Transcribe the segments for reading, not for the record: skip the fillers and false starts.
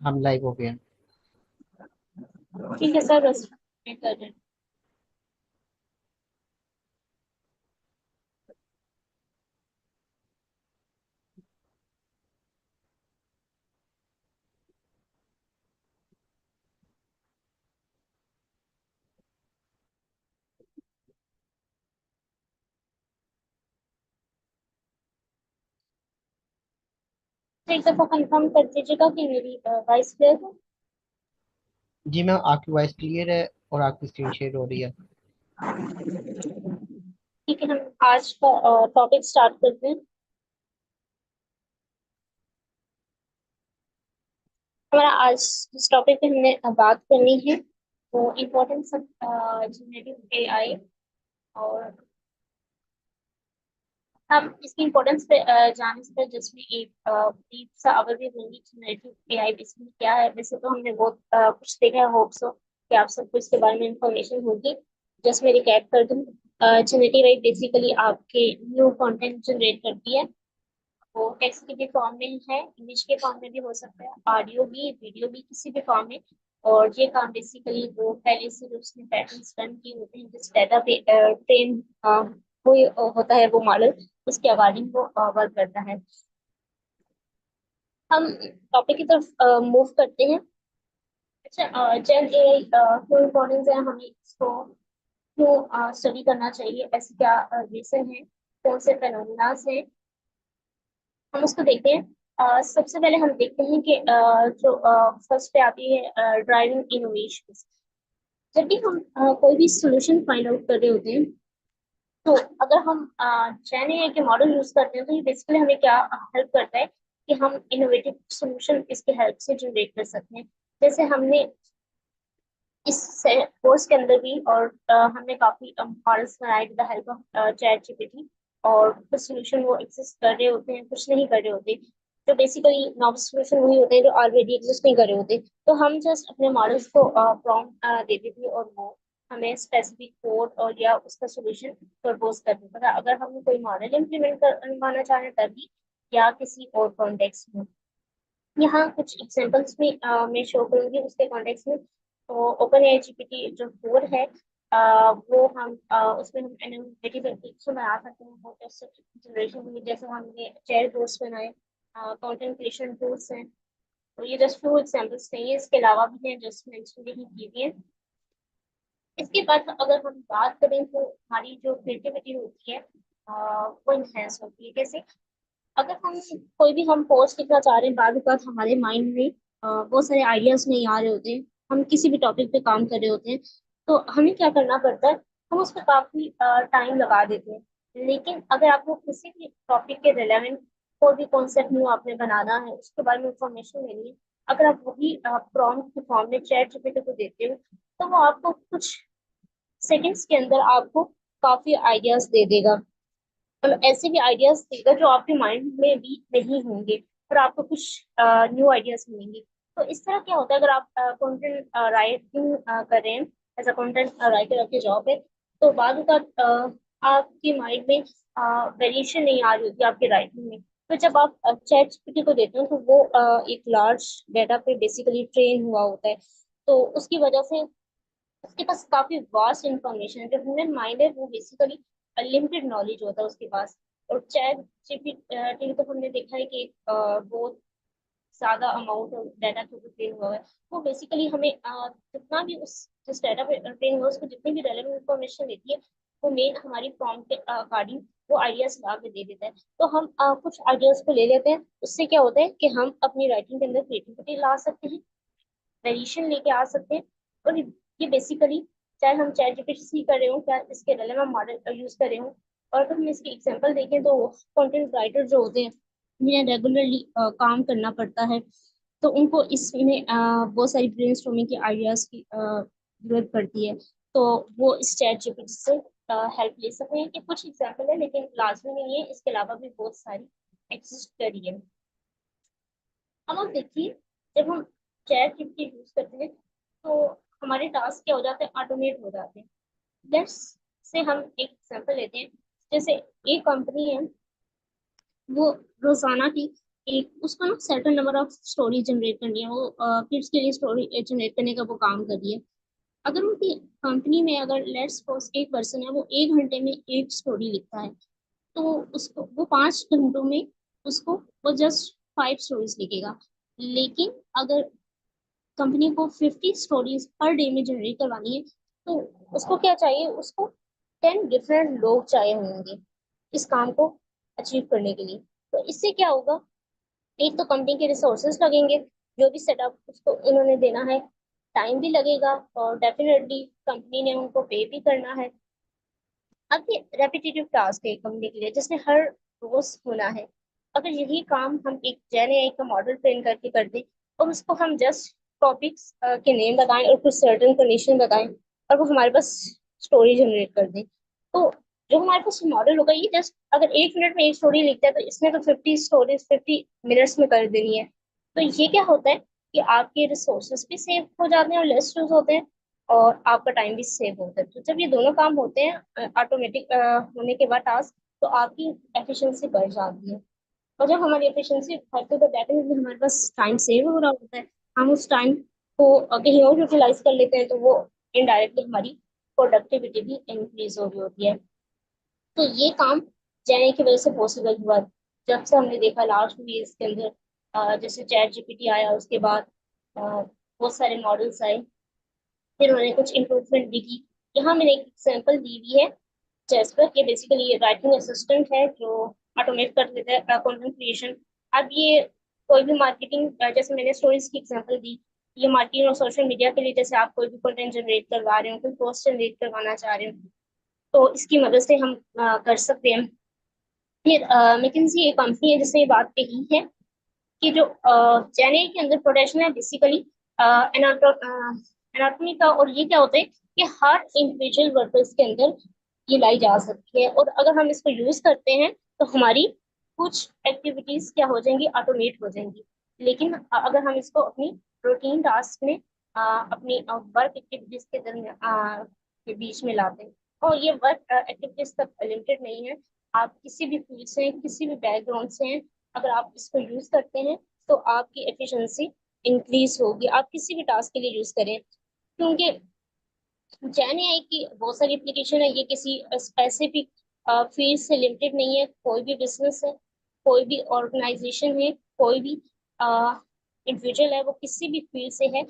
हम लाइव हो गए। ठीक है सर, बस वेट कर रहे हैं। तो एक दफा कंफर्म कर दीजिएगा कि मेरी वॉइस क्लियर है। जी मैम, आपकी वॉइस क्लियर है और आपकी स्क्रीन शेयर हो रही है। ठीक है, हम आज का टॉपिक स्टार्ट करते हैं। हमारा आज जिस टॉपिक पे हमने बात करनी है वो इम्पोर्टेंस ऑफ जनरेटिव एआई। और हम इसकी इम्पोर्टेंस पे जानने से पहले जस्ट में एक ब्रीफ सा ओवरव्यू दूंगी जनरेटिव एआई बेसिकली क्या है। वैसे तो हमने बहुत कुछ देखा है, होप सो कि आप सबको इसके बारे में इंफॉर्मेशन होगी। जस्ट मैं रिकैप कर दूं। जनरेटिव एआई बेसिकली आपके न्यू कंटेंट जनरेट करती है। वो टेक्स्ट के भी फॉर्म में है, इमेज के फॉर्म में भी हो सकता है, ऑडियो भी, वीडियो भी, किसी भी फॉर्म में। और ये काम बेसिकली वो पहले से जो उसने पैटर्न्स रन किए होते हैं, जिस डाटा पे ट्रेन हुई होता है वो मॉडल, उसके अकॉर्डिंग वो वर्क करता है। हम टॉपिक की तरफ मूव करते हैं। अच्छा, जेन एआई क्यों इम्पोर्टेंस है, हमें इसको क्यों स्टडी करना चाहिए, ऐसे क्या रीजन है, कौन से फेनोमेनास है, हम उसको देखते हैं। सबसे पहले हम देखते हैं कि जो फर्स्ट पे आती है ड्राइविंग इनोवेशन। जब भी हम कोई भी सोल्यूशन फाइंड आउट कर रहे होते हैं, तो अगर हम जैन एआई के मॉडल यूज करते हैं, तो ये बेसिकली हमें क्या हेल्प करता है कि हम इनोवेटिव सोल्यूशन इसके हेल्प से जनरेट कर सकते हैं। जैसे हमने इस कोर्स के अंदर भी, और हमने काफी मॉडल्स बनाए with the help of chat GPT. और कुछ सोल्यूशन वो एग्जिस्ट कर रहे होते हैं, कुछ नहीं कर रहे होते। तो बेसिकली नॉव सोल्यूशन वही होते हैं जो ऑलरेडी एग्जिस्ट नहीं कर रहे होते। तो हम जस्ट अपने मॉडल्स को प्रॉम्प्ट दे देते हैं, और वो हमें स्पेसिफिक कोड और या उसका सोल्यूशन प्रपोज कर देता है, अगर हम कोई मॉडल इम्प्लीमेंट करवाना चाहें तभी, या किसी और कॉन्टेक्स्ट में। यहाँ कुछ एग्जांपल्स में मैं शो करूंगी उसके कॉन्टेक्स्ट में। तो ओपन एआई जीपीटी जो 4 है, वो हम उसमें हम एनालिटिक एप्लीकेशन बना सकते हैं, वो टेक्स्ट जनरेशन में, जैसे हमने चैट बोट्स बनाए, कंटेंट क्रिएशन टूल्स हैं। तो ये जस्ट फ्यू एग्जांपल्स नहीं है, इसके अलावा भी हैं, जस्ट मेंशन ही की है। इसके बाद अगर हम बात करें तो हमारी जो क्रिएटिविटी होती है वो इनहेंस होती है। कैसे? अगर हम कोई भी हम पोस्ट लिखना चाह रहे हैं, बाद बात हमारे माइंड में बहुत सारे आइडियाज नहीं आ रहे होते हैं, हम किसी भी टॉपिक पे काम कर रहे होते हैं, तो हमें क्या करना पड़ता है, हम उस पर काफी टाइम लगा देते हैं। लेकिन अगर आपको किसी भी टॉपिक के रिलेवेंट कोई भी कॉन्सेप्ट न्यू आपने बनाना है, उसके बारे में इंफॉर्मेशन लेनी है, अगर आप वही प्रॉम्प्ट के फॉर्म में चैट जीपीटी को देते हो, तो वो आपको कुछ सेकंड्स के अंदर आपको काफी आइडियाज दे देगा। मतलब ऐसे भी आइडियाज देगा जो आपके माइंड में भी नहीं होंगे, और आपको कुछ न्यू आइडियाज मिलेंगे। तो इस तरह क्या होता है, अगर आप कंटेंट राइटिंग कर रहे हैं, एज अ कंटेंट राइटर आपकी जॉब है, तो बाद का आपके माइंड में वेरिएशन नहीं आ रही होती आपके राइटिंग में। तो जब आप चैट जीपीटी को देते हो, तो वो एक लार्ज डाटा पे बेसिकली ट्रेन हुआ होता है। तो उसकी वजह से उसके पास काफी वास्ट इंफॉर्मेशन है। जो ह्यूमन माइंड है वो बेसिकली लिमिटेड नॉलेज होता है उसके पास। और चैट जीपीटी तो हमने देखा है कि बहुत ज्यादा अमाउंट ऑफ डाटा के ऊपर ट्रेन हुआ है। वो बेसिकली हमें जितना भी उस जिस डाटा पे ट्रेन हुआ, उसको जितनी भी रेलेवेंट इंफॉर्मेशन देती है, वो मेन हमारी प्रॉम्प्ट के अकॉर्डिंग वो आइडियाज ला के दे देता है। तो हम कुछ आइडियाज को ले लेते हैं, उससे क्या होता है कि हम अपनी राइटिंग के अंदर क्रिएटिविटी ला सकते हैं, वेरिएशन लेके आ सकते हैं। और ये बेसिकली, चाहे हम चैट जीपीटी कर रहे हो, क्या इसके रेलेवेंट मॉडल यूज कर रहे हो। और अगर हम इसकी एग्जांपल देखें तो कंटेंट राइटर जो होते हैं, जिन्हें रेगुलरली काम करना पड़ता है, तो उनको इसमें बहुत सारी ब्रेनस्टॉर्मिंग की आइडियाज की जरूरत पड़ती है। तो वो इस चैट जीपीटी से हेल्प ले सकते हैं। कि कुछ एग्जांपल है, लेकिन लाजमी नहीं है, इसके अलावा भी बहुत सारी एग्जिस्ट करी है। अब आप देखिए, जब हम चैट जीपीटी यूज करते हैं, तो हमारे टास्क क्या हो जाते हैं, ऑटोमेट हो जाते हैं। लेट्स से हम एक एग्जांपल लेते हैं। जैसे एक कंपनी है, वो रोजाना की एक उसको ना certain number of story generate करनी है, वो किड्स के लिए स्टोरी जनरेट करने का वो काम कर रही है। अगर उनकी कंपनी में अगर लेट्स सपोज एक पर्सन है, वो 1 घंटे में एक स्टोरी लिखता है, तो उसको वो 5 घंटों में उसको वो जस्ट 5 स्टोरीज लिखेगा। लेकिन अगर कंपनी को 50 स्टोरीज पर डे में जनरेट करवानी है, तो उसको क्या चाहिए, उसको 10 डिफरेंट लोग चाहिए होंगे इस काम को अचीव करने के लिए। तो इससे क्या होगा, एक तो कंपनी के रिसोर्सेज लगेंगे, जो भी सेटअप उसको उन्होंने देना है, टाइम भी लगेगा, और डेफिनेटली कंपनी ने उनको पे भी करना है। अब ये रेपिटेटिव टास्क है कंपनी के लिए जिसमें हर रोज होना है। अगर यही काम हम एक जैन एआई का मॉडल ट्रेन करके कर दें, और उसको हम जस्ट टॉपिक्स के नेम बताएं और कुछ सर्टेन कंडीशन बताएं, और वो हमारे पास स्टोरी जनरेट कर दें, तो जो हमारे पास मॉडल होगा, ये जस्ट अगर 1 मिनट में एक स्टोरी लिखता है, तो इसने तो 50 स्टोरीज 50 मिनट्स में कर देनी है। तो ये क्या होता है कि आपके रिसोर्सेज भी सेव हो जाते हैं और लेस यूज होते हैं, और आपका टाइम भी सेव होता है। तो जब ये दोनों काम होते हैं ऑटोमेटिक होने के बाद टास्क, तो आपकी एफिशिएंसी बढ़ जाती है। और जब हमारी एफिशिएंसी बढ़ती है, तो डेफिनेटली हमारे पास टाइम सेव हो रहा होता है। हम उस टाइम को कहीं और यूटिलाइज कर लेते हैं, तो वो इनडायरेक्टली हमारी प्रोडक्टिविटी भी इंक्रीज हो रही होती है। तो ये काम जेन की वजह से पॉसिबल हुआ। जब से हमने देखा लास्ट में इसके अंदर जैसे चैट जीपीटी आया, उसके बाद बहुत सारे मॉडल्स आए, फिर उन्होंने कुछ इम्प्रूवमेंट भी की। यहाँ मैंने एक एग्जांपल दी हुई है जेस्पर, ये बेसिकली राइटिंग असिस्टेंट है जो ऑटोमेट कर देता है कंटेंट क्रिएशन। अब ये कोई भी मार्केटिंग, जैसे मैंने स्टोरीज की एग्जांपल दी, ये मार्केटिंग और सोशल मीडिया के लिए, जैसे आप कोई भी कंटेंट जनरेट करवा रहे हो, कोई पोस्ट जनरेट करवाना चाह रहे हो, तो इसकी मदद से हम कर सकते हैं। फिर मैकिंजी एक कंपनी है जिसने ये बात कही है कि जो जेने के अंदर प्रोटेक्शन है बेसिकली एनाटॉमी का, और ये क्या होता है कि हर इंडिविजुअल वर्कर्स के अंदर ये लाई जा सकती है, और अगर हम इसको यूज करते हैं, तो हमारी कुछ एक्टिविटीज क्या हो जाएंगी, ऑटोमेट हो जाएंगी। लेकिन अगर हम इसको अपनी रूटीन टास्क में अपनी वर्क एक्टिविटीज के दरमियान के बीच में लाते हैं, और ये वर्क एक्टिविटीज तक लिमिटेड नहीं है, आप किसी भी फील्ड से हैं, किसी भी बैकग्राउंड से हैं, अगर आप इसको यूज करते हैं, तो आपकी एफिशिएंसी इंक्रीज होगी। आप किसी भी टास्क के लिए यूज करें, क्योंकि जैन एआई की बहुत सारी एप्लीकेशन है, ये किसी स्पेसिफिक फील्ड से लिमिटेड नहीं है। कोई भी बिजनेस है, कोई भी ऑर्गेनाइजेशन है, कोई भी इंडिविजुअल है, वो किसी भी फील्ड से है,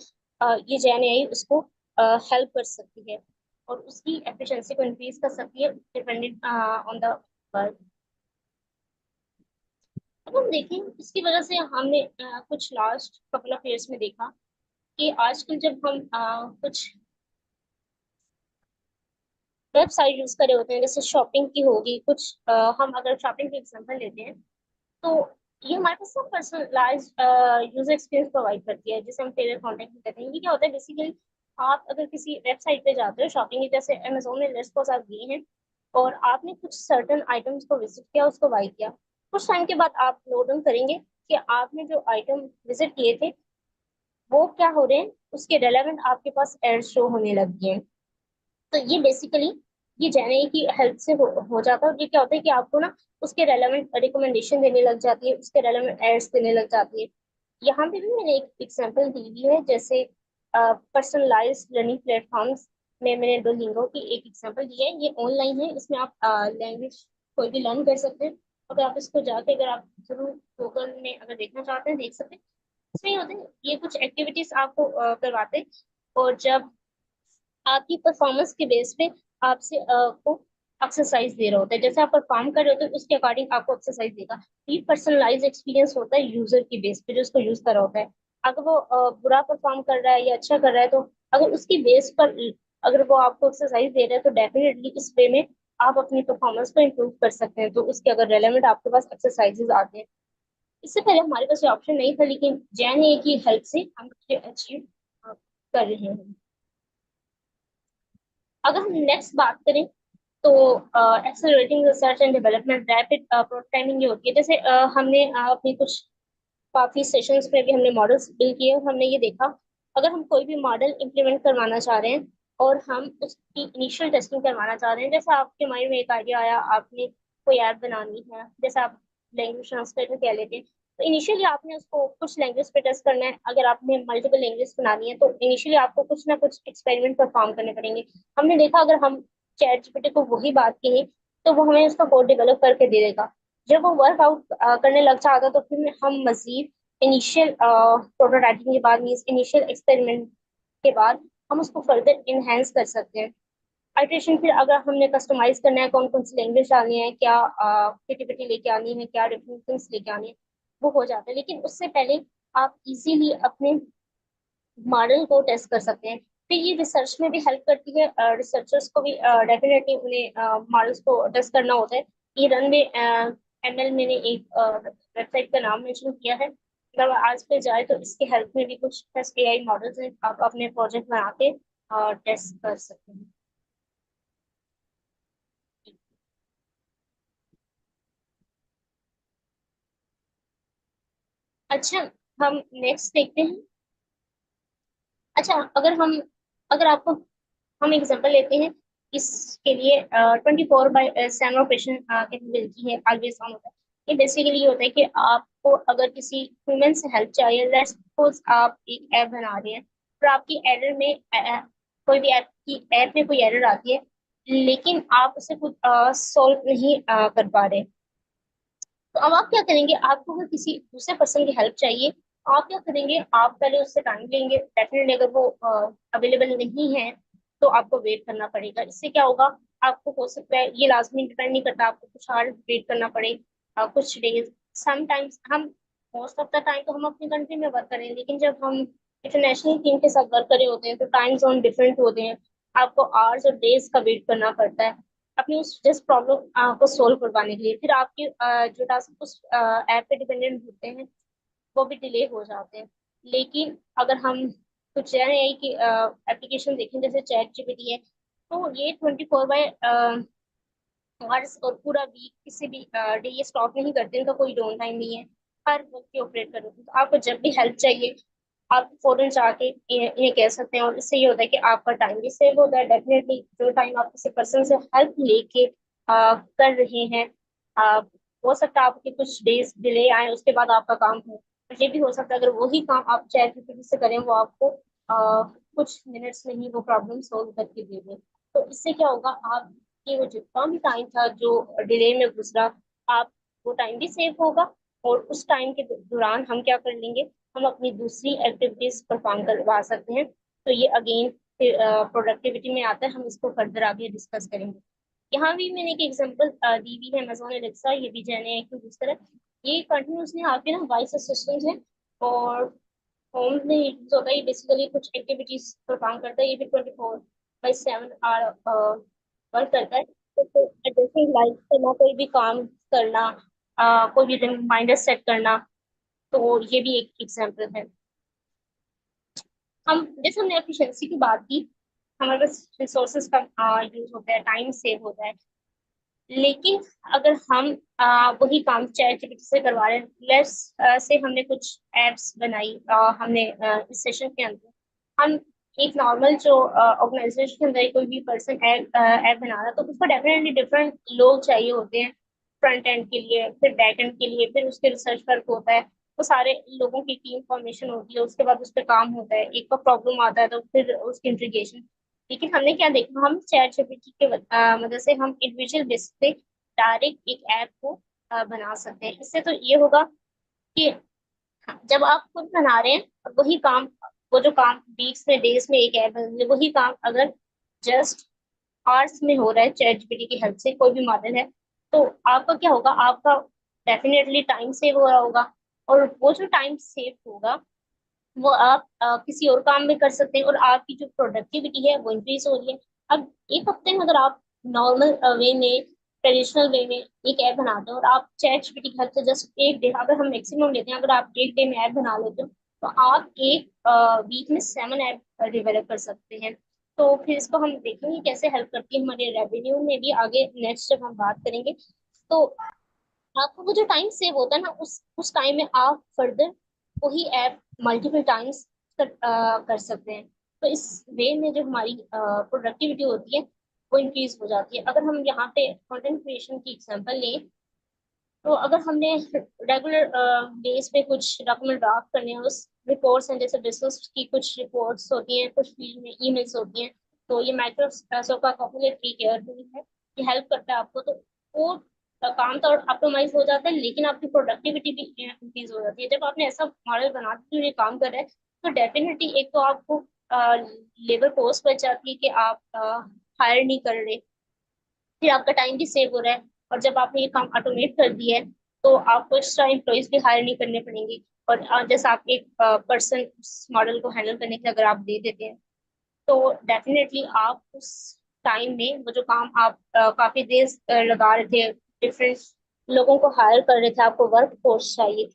ये जैन एआई उसको हेल्प कर सकती है, और उसकी एफिशिएंसी को इंक्रीज कर सकती है, डिपेंडेंट ऑन द वर्क। अब हम देखें, इसकी वजह से हमने कुछ लास्ट कपल ऑफ इयर्स में देखा कि आजकल जब हम कुछ वेबसाइट यूज कर रहे होते हैं, जैसे शॉपिंग की होगी कुछ, हम अगर शॉपिंग की एग्जांपल लेते हैं, तो ये हमारे पास ना पर्सनलाइज यूजर एक्सपीरियंस प्रोवाइड करती है, जिसे हम टेलर कॉन्टेंट भी कहते हैं। ये क्या होता है बेसिकली, आप अगर किसी वेबसाइट पे जाते हो शॉपिंग की, जैसे अमेजोन में लिस्ट सपोज आप गए हैं, और आपने कुछ सर्टन आइटम्स को विजिट किया, उसको बाई किया, कुछ टाइम के बाद आप नोट डाउन करेंगे कि आपने जो आइटम विजिट किए थे, वो क्या हो रहे हैं, उसके रेलेवेंट आपके पास एड शो होने लग गए हैं। तो ये बेसिकली ये जेने की हेल्प से हो जाता है। और ये क्या होता है कि आपको ना उसके रेलेवेंट रिकमेंडेशन देने लग जाती है, उसके रेलेवेंट एड्स देने लग जाती है। यहाँ पे भी मैंने एक एग्जांपल दी हुई है, जैसे पर्सनलाइज्ड लर्निंग प्लेटफॉर्म्स में मैंने डोलिंगो की एक एग्जांपल दी है। ये ऑनलाइन है, इसमें आप लैंग्वेज कोई भी लर्न कर सकते हैं। अगर आप इसको जाके, अगर आप जरूर गूगल में अगर देखना चाहते हैं, देख सकते हैं। इसमें ये होता है, ये कुछ एक्टिविटीज आपको करवाते हैं, और जब आपकी परफॉर्मेंस के बेस पे आपसे को एक्सरसाइज दे रहा होता है, जैसे आप परफॉर्म कर रहे होते हैं उसके अकॉर्डिंग आपको एक्सरसाइज देगा। ये पर्सनलाइज एक्सपीरियंस होता है यूजर के बेस पे जो उसको यूज कर रहा होता है। अगर वो बुरा परफॉर्म कर रहा है या अच्छा कर रहा है, तो अगर उसकी बेस पर अगर वो आपको एक्सरसाइज दे रहा है, तो डेफिनेटली इस वे में आप अपनी परफॉर्मेंस को इम्प्रूव कर सकते हैं, तो उसके अगर रेलेवेंट आपके पास एक्सरसाइजेज आते हैं। इससे पहले हमारे पास ये ऑप्शन नहीं था, लेकिन जैन ए की हेल्प से हम इसे अचीव कर रहे हैं। अगर हम नेक्स्ट बात करें, तो accelerating research and development rapid prototyping ये होती है। जैसे हमने अपनी कुछ काफी सेशंस में भी हमने मॉडल्स बिल्ड किए, और हमने ये देखा, अगर हम कोई भी मॉडल इंप्लीमेंट करवाना चाह रहे हैं, और हम उसकी इनिशियल टेस्टिंग करवाना चाह रहे हैं, जैसे आपके माइंड में एक आइडिया आया, आपने कोई ऐप बनानी है, जैसे आप लैंग्वेज ट्रांसलेटर कह लेते हैं, तो इनिशियली आपने उसको कुछ लैंग्वेज पे टेस्ट करना है। अगर आपने मल्टीपल लैंग्वेज बनानी है तो इनिशियली आपको कुछ ना कुछ एक्सपेरिमेंट परफॉर्म करने पड़ेंगे। हमने देखा अगर हम चैट जीपीटी को वही बात कहें तो वो हमें उसका कोड डेवलप करके दे देगा। जब वो वर्कआउट करने लग जाता तो फिर हम मजीद इनिशियल प्रोटोटाइपिंग के बाद मीन्स इनिशियल एक्सपेरिमेंट के बाद हम उसको फर्दर इनहेंस कर सकते हैं। आइट्रेशन फिर अगर हमने कस्टमाइज करना है, कौन कौन सी लैंग्वेज डालनी है, क्या क्रिएटिविटी लेके आनी है, क्या डिफरेंट थिंग्स लेके आनी है, वो हो जाता है। लेकिन उससे पहले आप इजीली अपने मॉडल को टेस्ट कर सकते हैं। फिर ये रिसर्च में भी हेल्प करती है। रिसर्चर्स को भी डेफिनेटली उन्हें मॉडल्स को टेस्ट करना होता है। ये रनवे एमएल मैंने एक वेबसाइट का नाम मेंशन किया है, अगर आज पे जाए तो इसकी हेल्प में भी कुछ टेस्ट एआई मॉडल्स हैं, आप अपने प्रोजेक्ट बना के टेस्ट कर सकते हैं। अच्छा, हम नेक्स्ट देखते हैं। अच्छा, अगर आपको हम एग्जांपल लेते हैं इसके लिए। 24/7 ऑपरेशन कैपेबिलिटी है, ऑलवेज ऑन होता है। ये बेसिकली ये होता है कि आपको अगर किसी ह्यूमन से हेल्प चाहिए, लेट्स सपोज आप एक ऐप बना रहे हैं और आपकी एरर में कोई भी ऐप में कोई एरर आती है, लेकिन आप उसे खुद सॉल्व नहीं कर पा रहे। तो अब आप क्या करेंगे, आपको अगर किसी दूसरे पर्सन की हेल्प चाहिए, आप क्या करेंगे, आप पहले उससे टाइम लेंगे। डेफिनेटली अगर वो अवेलेबल नहीं है तो आपको वेट करना पड़ेगा। इससे क्या होगा, आपको हो सकता है, ये लाजमी डिपेंड नहीं करता, आपको कुछ और वेट करना पड़े, कुछ डेज। समटाइम्स हम मोस्ट ऑफ द टाइम तो हम अपनी कंट्री में वर्क करें, लेकिन जब हम इंटरनेशनल टीम के साथ वर्क कर रहे होते हैं तो टाइम जोन डिफरेंट होते हैं, आपको आवर्स और डेज का वेट करना पड़ता है अपनी उस जिस प्रॉब्लम को सोल्व करवाने के लिए। फिर आपके जो टास्क उस ऐप पे डिपेंडेंट होते हैं वो भी डिले हो जाते हैं। लेकिन अगर हम कुछ रहे हैं कि एप्लीकेशन देखें जैसे चैट जीपीटी है, तो ये 24/आवर्स और पूरा वीक किसी भी डे ये स्टॉप नहीं करते, इनका कोई डाउन टाइम नहीं है, हर वक्त ये ऑपरेट कर रहे हैं। तो आपको जब भी हेल्प चाहिए आप फौरन जाके इन्हें कह सकते हैं, और इससे ये होता है कि आपका टाइम भी सेव होता है। डेफिनेटली जो टाइम आप किसी पर्सन से हेल्प लेके कर रहे हैं, आ, हो सकता है आपके कुछ डेज डिले आए उसके बाद आपका काम हो, और ये भी हो सकता है अगर वही काम आप चैट जीपीटी से करें वो आपको कुछ मिनट्स में ही वो प्रॉब्लम सोल्व करके दे दे। तो इससे क्या होगा, आपकी वो जितना भी टाइम था जो डिले में गुजरा, आप वो टाइम भी सेव होगा। और उस टाइम के दौरान हम क्या कर लेंगे, हम अपनी दूसरी एक्टिविटीज परफॉर्म करवा सकते हैं। तो ये अगेन प्रोडक्टिविटी में आता है, हम इसको फर्दर आगे डिस्कस करेंगे। यहाँ भी मैंने एक एग्जांपल दी हुई है, अमेजोन एलेक्सा, ये भी जैन है कि जिस तरह ये कंटिन्यूसली आपके ना वॉइस असिस्टेंट है, और होम में यूज होता है। ये बेसिकली कुछ एक्टिविटीज परफॉर्म करता है, ये भी 24/7 आवर वर्क करता है। तो जैसे लाइक करना, कोई भी काम करना, कोई भी रिमाइंडर सेट करना, तो ये भी एक एग्जांपल है। हम जैसे हमने एफिशिएंसी की बात की, हमारे पास रिसोर्सेज का यूज होता है, टाइम सेव होता है। लेकिन अगर हम वही काम चैट जीपीटी से करवा रहे हैं, लेट्स से हमने कुछ एप्स बनाई, हमने इस सेशन के अंदर हम एक नॉर्मल जो ऑर्गेनाइजेशन के अंदर कोई भी पर्सन ऐप बना रहा है, तो उसको डेफिनेटली डिफरेंट लोग चाहिए होते हैं। फ्रंट एंड के लिए, फिर बैक एंड के लिए, फिर उसके रिसर्च वर्क होता है, तो सारे लोगों की टीम फॉर्मेशन होती है, उसके बाद उस पर काम होता है, एक का प्रॉब्लम आता है तो फिर उसकी इंटीग्रेशन। लेकिन हमने क्या देखा, हम चैट जीपीटी के मदद से हम इंडिविजुअल बेसिस पे डायरेक्ट एक ऐप को बना सकते हैं। इससे तो ये होगा कि जब आप खुद बना रहे हैं और वही काम, वो जो काम वीक्स में डेज में एक ऐप बन, वही काम अगर जस्ट आवर्स में हो रहा है चैट जीपीटी की हेल्प से, कोई भी मॉडल है, तो आपका क्या होगा, आपका डेफिनेटली टाइम सेव हो रहा होगा। और वो जो टाइम सेव होगा वो आप किसी और काम में कर सकते हैं, और आपकी जो प्रोडक्टिविटी है वो इंक्रीज हो रही है। अब एक हफ्ते में अगर आप नॉर्मल वे में, ट्रेडिशनल वे में एक ऐप बनाते हो, और आप चैट जीपीटी की हेल्प से जस्ट एक डे, अगर हम मैक्सिमम लेते हैं, अगर आप एक डे में ऐप बना लेते हो, तो आप एक वीक में 7 ऐप डेवलप कर सकते हैं। तो फिर इसको हम देखेंगे कैसे हेल्प करती है हमारे रेवेन्यू में भी आगे, नेक्स्ट जब हम बात करेंगे। तो आपको वो जो टाइम सेव होता है ना, उस टाइम में आप फर्दर वही ऐप मल्टीपल टाइम्स कर सकते हैं। तो इस वे में जो हमारी प्रोडक्टिविटी होती है वो इंक्रीज हो जाती है। अगर हम यहाँ पे कंटेंट क्रिएशन की एग्जांपल लें, तो अगर हमने रेगुलर बेस पे कुछ डॉक्यूमेंट ड्राफ्ट करने हैं, उस रिपोर्ट्स हैं, जैसे बिजनेस की कुछ रिपोर्ट्स होती हैं, कुछ फील्ड में ईमेल्स होती हैं, तो ये माइक्रोसॉफ्ट का कॉपीराइट फ्री केयर टूल है, ये हेल्प करता है आपको। तो वो काम तो ऑप्टिमाइज हो जाता है, लेकिन आपकी प्रोडक्टिविटी भी इंक्रीज हो जाती है। जब आपने ऐसा मॉडल बना दिया ये काम कर रहे हैं, तो डेफिनेटली एक तो आपको लेबर कॉस्ट बच जाती है कि आप हायर नहीं कर रहे, फिर आपका टाइम भी सेव हो रहा है। और जब आपने ये काम ऑटोमेट कर दिया है, तो आपको एक्स्ट्रा एम्प्लॉयज भी हायर नहीं करने पड़ेंगे। और जैसे आप एक पर्सन उस मॉडल को हैंडल करने के लिए अगर आप दे देते हैं, तो डेफिनेटली आप उस टाइम में वो जो काम आप काफी देर लगा रहे थे, डिफरेंट लोगों को हायर कर रहे थे, आपको वर्क फोर्स चाहिए,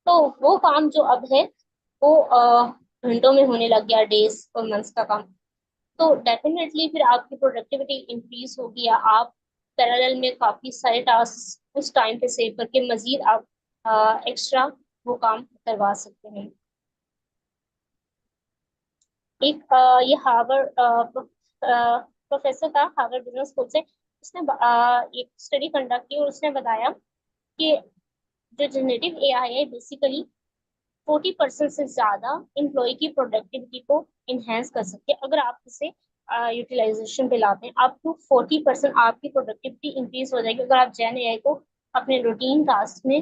तो वो काम जो अब है वो घंटों में होने लग गया, डेज और मंथ्स का काम। तो डेफिनेटली फिर आपकी प्रोडक्टिविटी इंक्रीज होगी, या आप पैरेलल में काफी सारे टास्क उस टाइम पे सेव करके मजीद आप एक्स्ट्रा वो काम करवा सकते हैं। एक ये हार्वर्ड प्रोफेसर था हार्वर्ड बिजनेस स्कूल से, उसने एक स्टडी कंडक्ट की और उसने बताया कि जो जनरेटिव एआई है बेसिकली 40% से ज्यादा एम्प्लॉय की प्रोडक्टिविटी को इनहेंस कर सकते हैं। अगर आप इसे यूटिलाइजेशन पे लाते हैं, अप टू 40% आपकी प्रोडक्टिविटी इंक्रीज हो जाएगी, अगर आप जैन एआई को अपने रूटीन टास्क में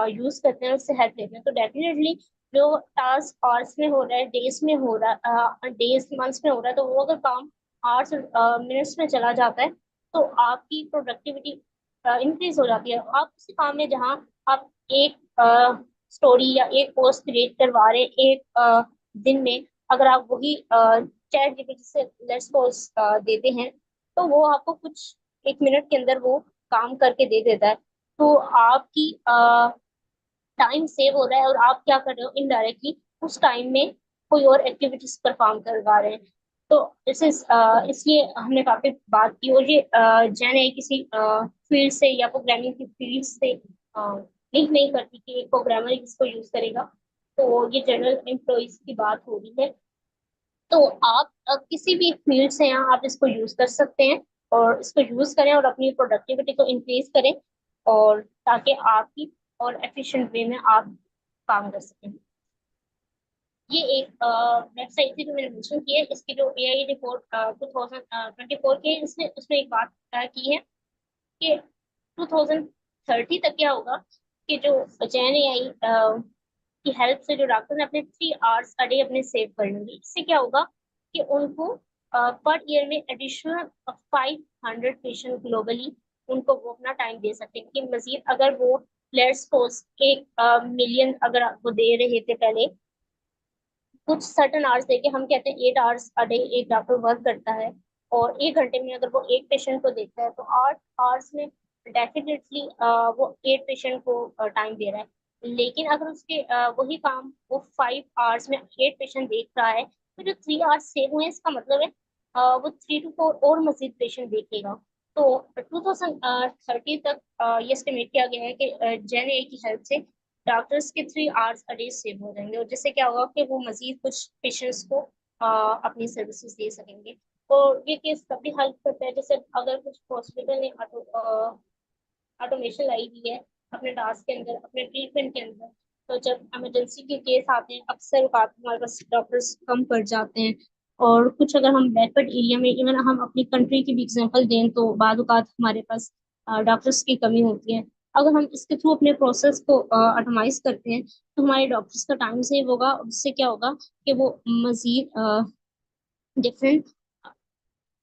यूज करते हैं, उससे हेल्प लेते हैं। तो डेफिनेटली जो टास्क आवर्स में हो रहा है, डेज में हो रहा है, डेज मंथ्स में हो रहा है, तो वो अगर काम आवर्स मिनट्स में चला जाता है, तो आपकी प्रोडक्टिविटी इंक्रीज हो जाती है। आप उसी काम में जहाँ आप एक स्टोरी या एक पोस्ट क्रिएट करवा रहे हैं एक दिन में, अगर आप वही चैट जीपीटी से लेट्स सपोज देते हैं, तो वो आपको कुछ एक मिनट के अंदर वो काम करके दे देता है। तो आपकी टाइम सेव हो रहा है, और आप क्या कर रहे हो, इनडायरेक्टली उस टाइम में कोई और एक्टिविटीज परफॉर्म करवा रहे हैं। तो दिस इज इसलिए हमने काफी बात की। और ये जैन है किसी फील्ड से या प्रोग्रामिंग की फील्ड से लिंक नहीं करती कि एक प्रोग्रामर इसको यूज करेगा। तो ये जनरल एम्प्लॉयज की बात हो रही है। तो आप किसी भी फील्ड से हैं, आप इसको यूज कर सकते हैं, और इसको यूज करें और अपनी प्रोडक्टिविटी को इंक्रीज करें, और ताकि आपकी और एफिशिएंट वे में आप काम कर सकें। ये एक वेबसाइट थी जो मैंने मेंशन की है, इसकी जो एआई रिपोर्ट 2024 की है, इसने उसमें एक बात की है कि 2030 तक क्या होगा, कि जो जैन एआई की हेल्प से जो डॉक्टर ने अपने 3 आवर्स अ डे अपने सेव कर लेंगे, इससे क्या होगा कि उनको पर ईयर में एडिशनल 500 पेशेंट ग्लोबली उनको वो अपना टाइम दे सकते हैं। कि मजीद अगर वो लेट्स सपोज एक मिलियन अगर वो दे रहे थे पहले, कुछ सर्टन आवर्स देके, हम कहते हैं 8 आवर्स अ डे एक डॉक्टर वर्क करता है, और 1 घंटे में अगर वो एक पेशेंट को देखता है, तो 8 आवर्स में डेफिनेटली वो 8 पेशेंट को टाइम दे रहा है। लेकिन अगर उसके वही काम वो 5 आवर्स में 8 पेशेंट देख रहा है, तो जो 3 आवर्स सेव हुए इसका मतलब है वो 3 to 4 और मजीद पेशेंट देखेगा। तो 2030 तक ये एस्टिमेट किया गया है कि जेन ए की हेल्प से डॉक्टर्स के 3 आवर्स अ डे सेव हो जाएंगे, और जिससे क्या होगा कि वो मजीद कुछ पेशेंट्स को अपनी सर्विसेज दे सकेंगे। और ये केस तभी हेल्प करता है जैसे अगर कुछ हॉस्पिटल ने ऑटोमेशन लाई हुई है अपने टास्क के अंदर, अपने ट्रीटमेंट के अंदर। तो जब इमरजेंसी के केस आते हैं, अक्सर औकात हमारे पास डॉक्टर्स कम पड़ जाते हैं। और कुछ अगर हम बैकवर्ड एरिया में, इवन हम अपनी कंट्री की भी एग्जांपल दें, तो बाद औकात हमारे पास डॉक्टर्स की कमी होती है। अगर हम इसके थ्रू अपने प्रोसेस को ऑटोमाइज करते हैं, तो हमारे डॉक्टर्स का टाइम सेव होगा, और इससे क्या होगा कि वो मजीद डिफरेंट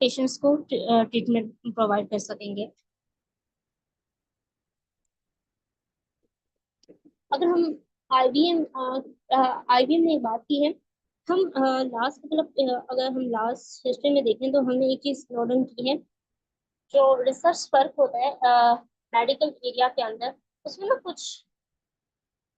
पेशेंट्स को ट्रीटमेंट प्रोवाइड कर सकेंगे। अगर हम आईबीएम आईबीएम ने एक बात की है, हम लास्ट मतलब अगर हम लास्ट हिस्ट्री में देखें, तो हमने एक चीज नोट डाउन की है। जो रिसर्च वर्क होता है मेडिकल एरिया के अंदर, उसमें ना कुछ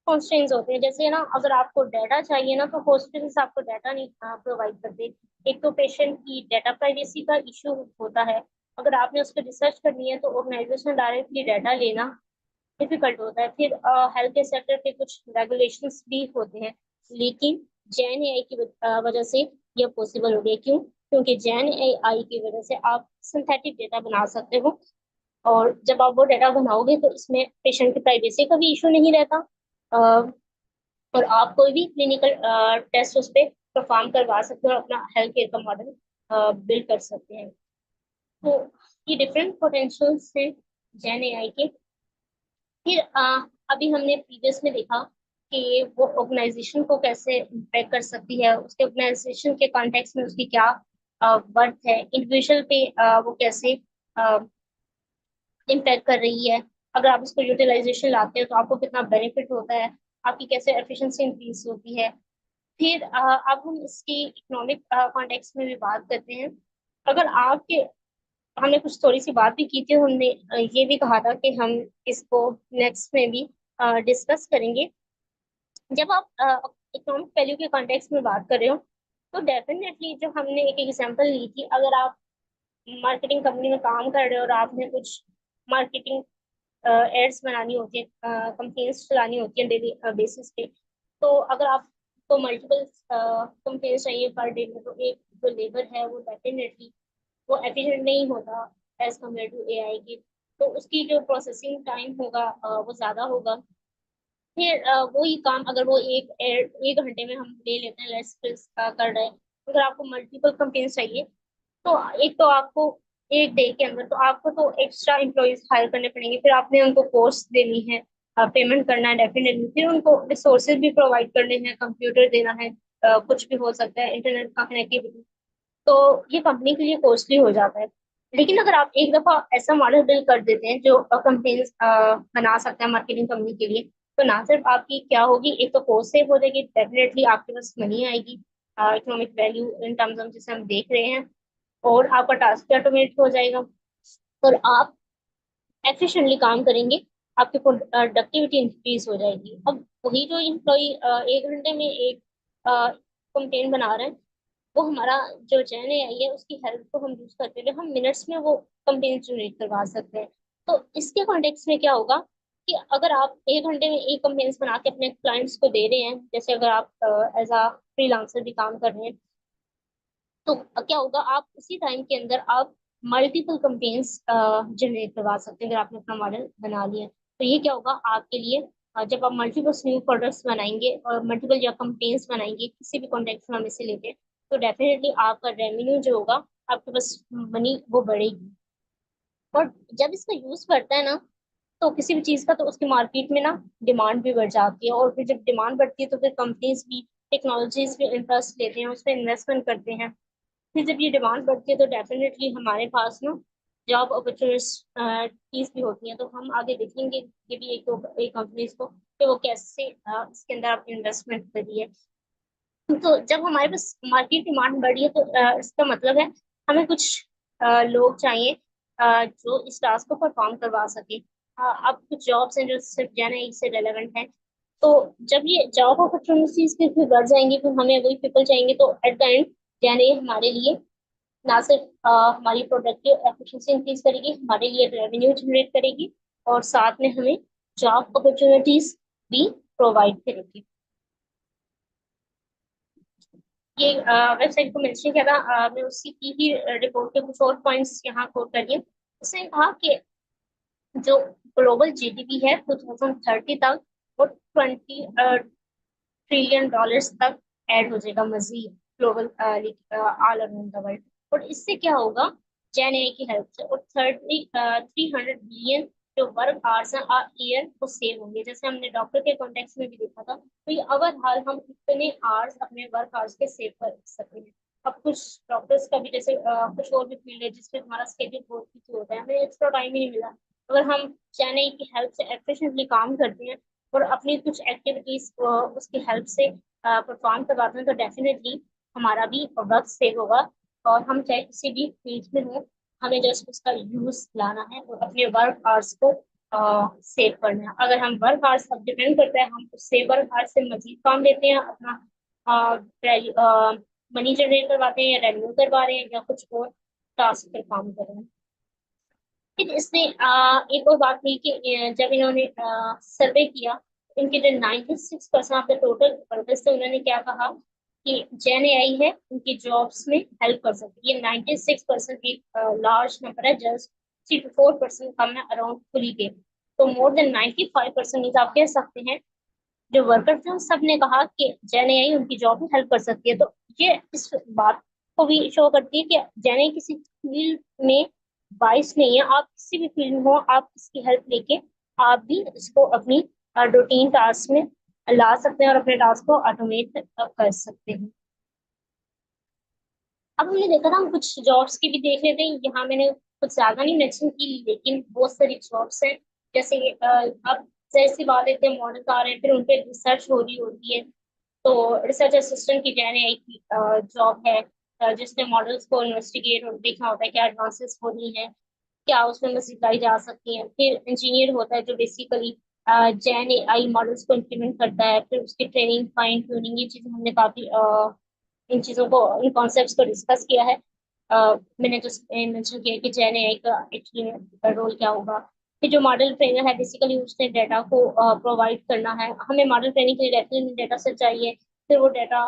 कॉन्स्ट्रेंट्स होते हैं। जैसे ना अगर आपको डाटा चाहिए ना, तो हॉस्पिटल्स आपको डाटा नहीं प्रोवाइड करते। एक तो पेशेंट की डाटा प्राइवेसी का इशू होता है, अगर आपने उस पर रिसर्च करनी है, तो ऑर्गेनाइजेशन डायरेक्टली डाटा लेना डिफिकल्ट होता है। फिर हेल्थ केयर सेक्टर के कुछ रेगुलेशंस भी होते हैं, लेकिन जैन एआई की वजह से ये पॉसिबल हो गया। क्यों? क्योंकि जैन एआई की वजह से आप सिंथेटिक डेटा बना सकते हो, और जब आप वो डाटा बनाओगे तो इसमें पेशेंट की प्राइवेसी का भी इशू नहीं रहता। अ, और आप कोई भी क्लिनिकल टेस्ट उस पर परफॉर्म करवा सकते हो और अपना हेल्थ केयर का मॉडल बिल्ड कर सकते हैं। तो ये डिफरेंट पोटेंशियल्स हैं जेन एआई के। फिर अभी हमने प्रीवियस में देखा कि वो ऑर्गेनाइजेशन को कैसे इम्पैक्ट कर सकती है, उसके ऑर्गेनाइजेशन के कॉन्टेक्स्ट में उसकी क्या वर्थ है, इंडिविजुअल पे वो कैसे इम्पैक्ट कर रही है। अगर आप उसको यूटिलाइजेशन लाते हो तो आपको कितना बेनिफिट होता है, आपकी कैसे एफिशिएंसी इंक्रीज होती है। फिर अब हम इसकी इकोनॉमिक कॉन्टेक्स्ट में भी बात करते हैं। अगर आपके हमने कुछ थोड़ी सी बात भी की थी, हमने ये भी कहा था कि हम इसको नेक्स्ट में भी डिस्कस करेंगे। जब आप इकोनॉमिक वैल्यू के कॉन्टेक्स्ट में बात कर रहे हो तो डेफिनेटली जो हमने एक एग्जांपल ली थी, अगर आप मार्केटिंग कंपनी में काम कर रहे हो और आपने कुछ मार्केटिंग एड्स बनानी होती है, कंपेन्स चलानी होती है डेली बेसिस पे, तो अगर आपको मल्टीपल कंपेन्स चाहिए पर डे में, तो एक जो लेबर है वो डेफिनेटली वो एफिशिएंट नहीं होता एज कम्पेयर टू एआई की। तो उसकी जो प्रोसेसिंग टाइम होगा वो ज़्यादा होगा। फिर वही काम अगर वो एक घंटे में हम ले लेते हैं, लेट्स कर रहे हैं, अगर आपको मल्टीपल कंपेन्स चाहिए तो एक तो आपको एक डे के अंदर तो आपको तो एक्स्ट्रा एम्प्लॉयज हायर करने पड़ेंगे, फिर आपने उनको कोर्स देनी है, पेमेंट करना है डेफिनेटली, फिर उनको रिसोर्सेज भी प्रोवाइड करने हैं, कंप्यूटर देना है, कुछ भी हो सकता है, इंटरनेट का कनेक्टिविटी। तो ये कंपनी के लिए कॉस्टली हो जाता है। लेकिन अगर आप एक दफा ऐसा मॉडल बिल्ड कर देते हैं जो कंपनी बना सकते हैं मार्केटिंग कंपनी के लिए, तो ना सिर्फ आपकी क्या होगी, एक तो कॉस्ट सेव हो जाएगी, डेफिनेटली आपके पास मनी आएगी, economic value in terms of जिसे हम देख रहे हैं, और आपका टास्क भी ऑटोमेट हो जाएगा और आप एफिशिएंटली काम करेंगे, आपकी प्रोडक्टिविटी इंक्रीज हो जाएगी। अब वही जो एम्प्लॉय एक घंटे में एक कंप्लेन बना रहे हैं, वो हमारा जो चैन है ये उसकी हेल्प को हम यूज करते हुए हम मिनट्स में वो कंप्लेन जनरेट करवा सकते हैं। तो इसके कॉन्टेक्स्ट में क्या होगा कि अगर आप एक घंटे में एक कंप्लेंट्स बना के अपने क्लाइंट्स को दे रहे हैं, जैसे अगर आप एज अ फ्रीलांसर भी काम कर रहे हैं, तो क्या होगा, आप उसी टाइम के अंदर आप मल्टीपल कंपेन्स जनरेट करवा सकते हैं अगर आपने अपना मॉडल बना लिया। तो ये क्या होगा आपके लिए, जब आप मल्टीपल न्यू प्रोडक्ट्स बनाएंगे और मल्टीपल या कंपेन्स बनाएंगे किसी भी कॉन्टेक्ट में से लेके, तो डेफिनेटली आपका रेवेन्यू जो होगा, आपके पास मनी वो बढ़ेगी। और जब इसका यूज बढ़ता है ना, तो किसी भी चीज का तो उसकी मार्केट में ना डिमांड भी बढ़ जाती है, और फिर जब डिमांड बढ़ती है तो फिर कंपनीज भी टेक्नोलॉजीज पे इंटरेस्ट लेते हैं, उस पर इन्वेस्टमेंट करते हैं। फिर जब ये डिमांड बढ़ती है तो डेफिनेटली हमारे पास ना जॉब अपॉर्चुनिटीज भी होती हैं, तो हम आगे देखेंगे ये भी एक कंपनीज को कि वो कैसे इसके अंदर आप इन्वेस्टमेंट करिए। तो जब हमारे पास मार्केट डिमांड बढ़ी है तो इसका मतलब है हमें कुछ लोग चाहिए जो इस टास्क को परफॉर्म करवा सके। अब कुछ जॉब्स हैं जो सिर्फ जनरल से रेलेवेंट हैं। तो जब ये जॉब अपॉर्चुनिटीज फिर बढ़ जाएंगी तो हमें वही पीपल चाहिए, तो एट द एंड यानी हमारे लिए ना सिर्फ हमारी प्रोडक्टिव एफिशिएंसी इंक्रीज करेगी, हमारे लिए रेवेन्यू जनरेट करेगी, और साथ में हमें जॉब अपॉर्चुनिटीज भी प्रोवाइड करेगी। ये वेबसाइट को मेंशन किया था, मैं उसी की ही रिपोर्ट के कुछ और पॉइंट्स यहाँ कोट करिए। उसने कहा कि जो ग्लोबल जीडीपी है 2030 तक वो 20 ट्रिलियन डॉलर्स तक ऐड हो जाएगा Majeed, global all around the world. और इससे क्या होगा, जैन एआई की हेल्प से, और 300 बिलियन जो वर्क आवर्स हैं ईयर वो सेव होंगे। जैसे हमने डॉक्टर के कॉन्टेक्स्ट में भी देखा था, तो ये अवर हाल हम इतने आवर्स अपने वर्क आवर्स के सेव कर सकते हैं। अब कुछ डॉक्टर्स का भी जैसे कुछ और भी फील्ड है जिसमें हमारा स्केड्यूल बहुत बिजी होता है, हमें एक्स्ट्रा टाइम ही नहीं मिला। अगर हम जैन एआई की हेल्प से एफिशिएंटली काम करते हैं और अपनी कुछ एक्टिविटीज उसकी हेल्प से परफॉर्म करवाते हैं, तो डेफिनेटली हमारा भी वक्त सेव होगा। और हम चाहे किसी भी फील्ड में हो, हमें जस्ट उसका यूज लाना है और अपने वर्क आवर्स को सेव करना है। अगर हम वर्क आवर्स पर डिपेंड करते हैं, हम उससे वर्क आवर्स से मजीद काम लेते हैं, अपना मनी जनरेट करवाते हैं या रेवेन्यू करवा रहे हैं या कुछ और टास्क पर काम कर रहे हैं। फिर इसने एक और बात की कि जब इन्होंने सर्वे किया, इनके जो 96% ऑफ द टोटल वर्कर्स थे, उन्होंने क्या कहा कि जेन एआई है उनकी जॉब्स में हेल्प कर सकती है। 96% एक लार्ज नंबर है, जस्ट 3 to 4% कम है अराउंड फुली के। तो मोर देन 95% आप कह सकते हैं जो वर्कर थे उन सब ने कहा कि जेन एआई उनकी जॉब में हेल्प कर सकती है। तो ये इस बात को भी शो करती है कि जेन एआई किसी फील्ड में बाइस नहीं है। आप किसी भी फील्ड में हो, आप इसकी हेल्प लेके आप भी इसको अपनी रूटीन टास्क में ला सकते हैं और अपने टास्क को ऑटोमेट कर सकते हैं। अब हमने देखा ना, हम कुछ जॉब्स की भी देख लेते हैं। यहाँ मैंने कुछ ज्यादा नहीं मेंशन की, लेकिन बहुत सारी जॉब्स हैं। जैसे अब जैसी बात है, मॉडल आ रहे हैं, फिर उन पे रिसर्च हो रही होती है। तो रिसर्च असिस्टेंट की जाने की जॉब है, जिसमें मॉडल्स को इन्वेस्टिगेट और देखना होता है क्या एडवांसेस हो रही हैं, क्या उसमें मजीदाई जा सकती हैं। फिर इंजीनियर होता है जो बेसिकली जैन एआई मॉडल्स को इम्प्लीमेंट करता है, फिर उसकी ट्रेनिंग फाइन ट्यूनिंग, ये चीजें हमने काफी इन चीजों को, इन कॉन्सेप्ट्स को डिस्कस किया है। मैंने जो मेंशन किया कि जैन एआई का एक्चुअली रोल क्या होगा। फिर जो मॉडल ट्रेनर है, बेसिकली उसने डाटा को प्रोवाइड करना है। हमें मॉडल ट्रेनिंग के लिए डेफिनेटली डाटा सेट चाहिए। फिर वो डाटा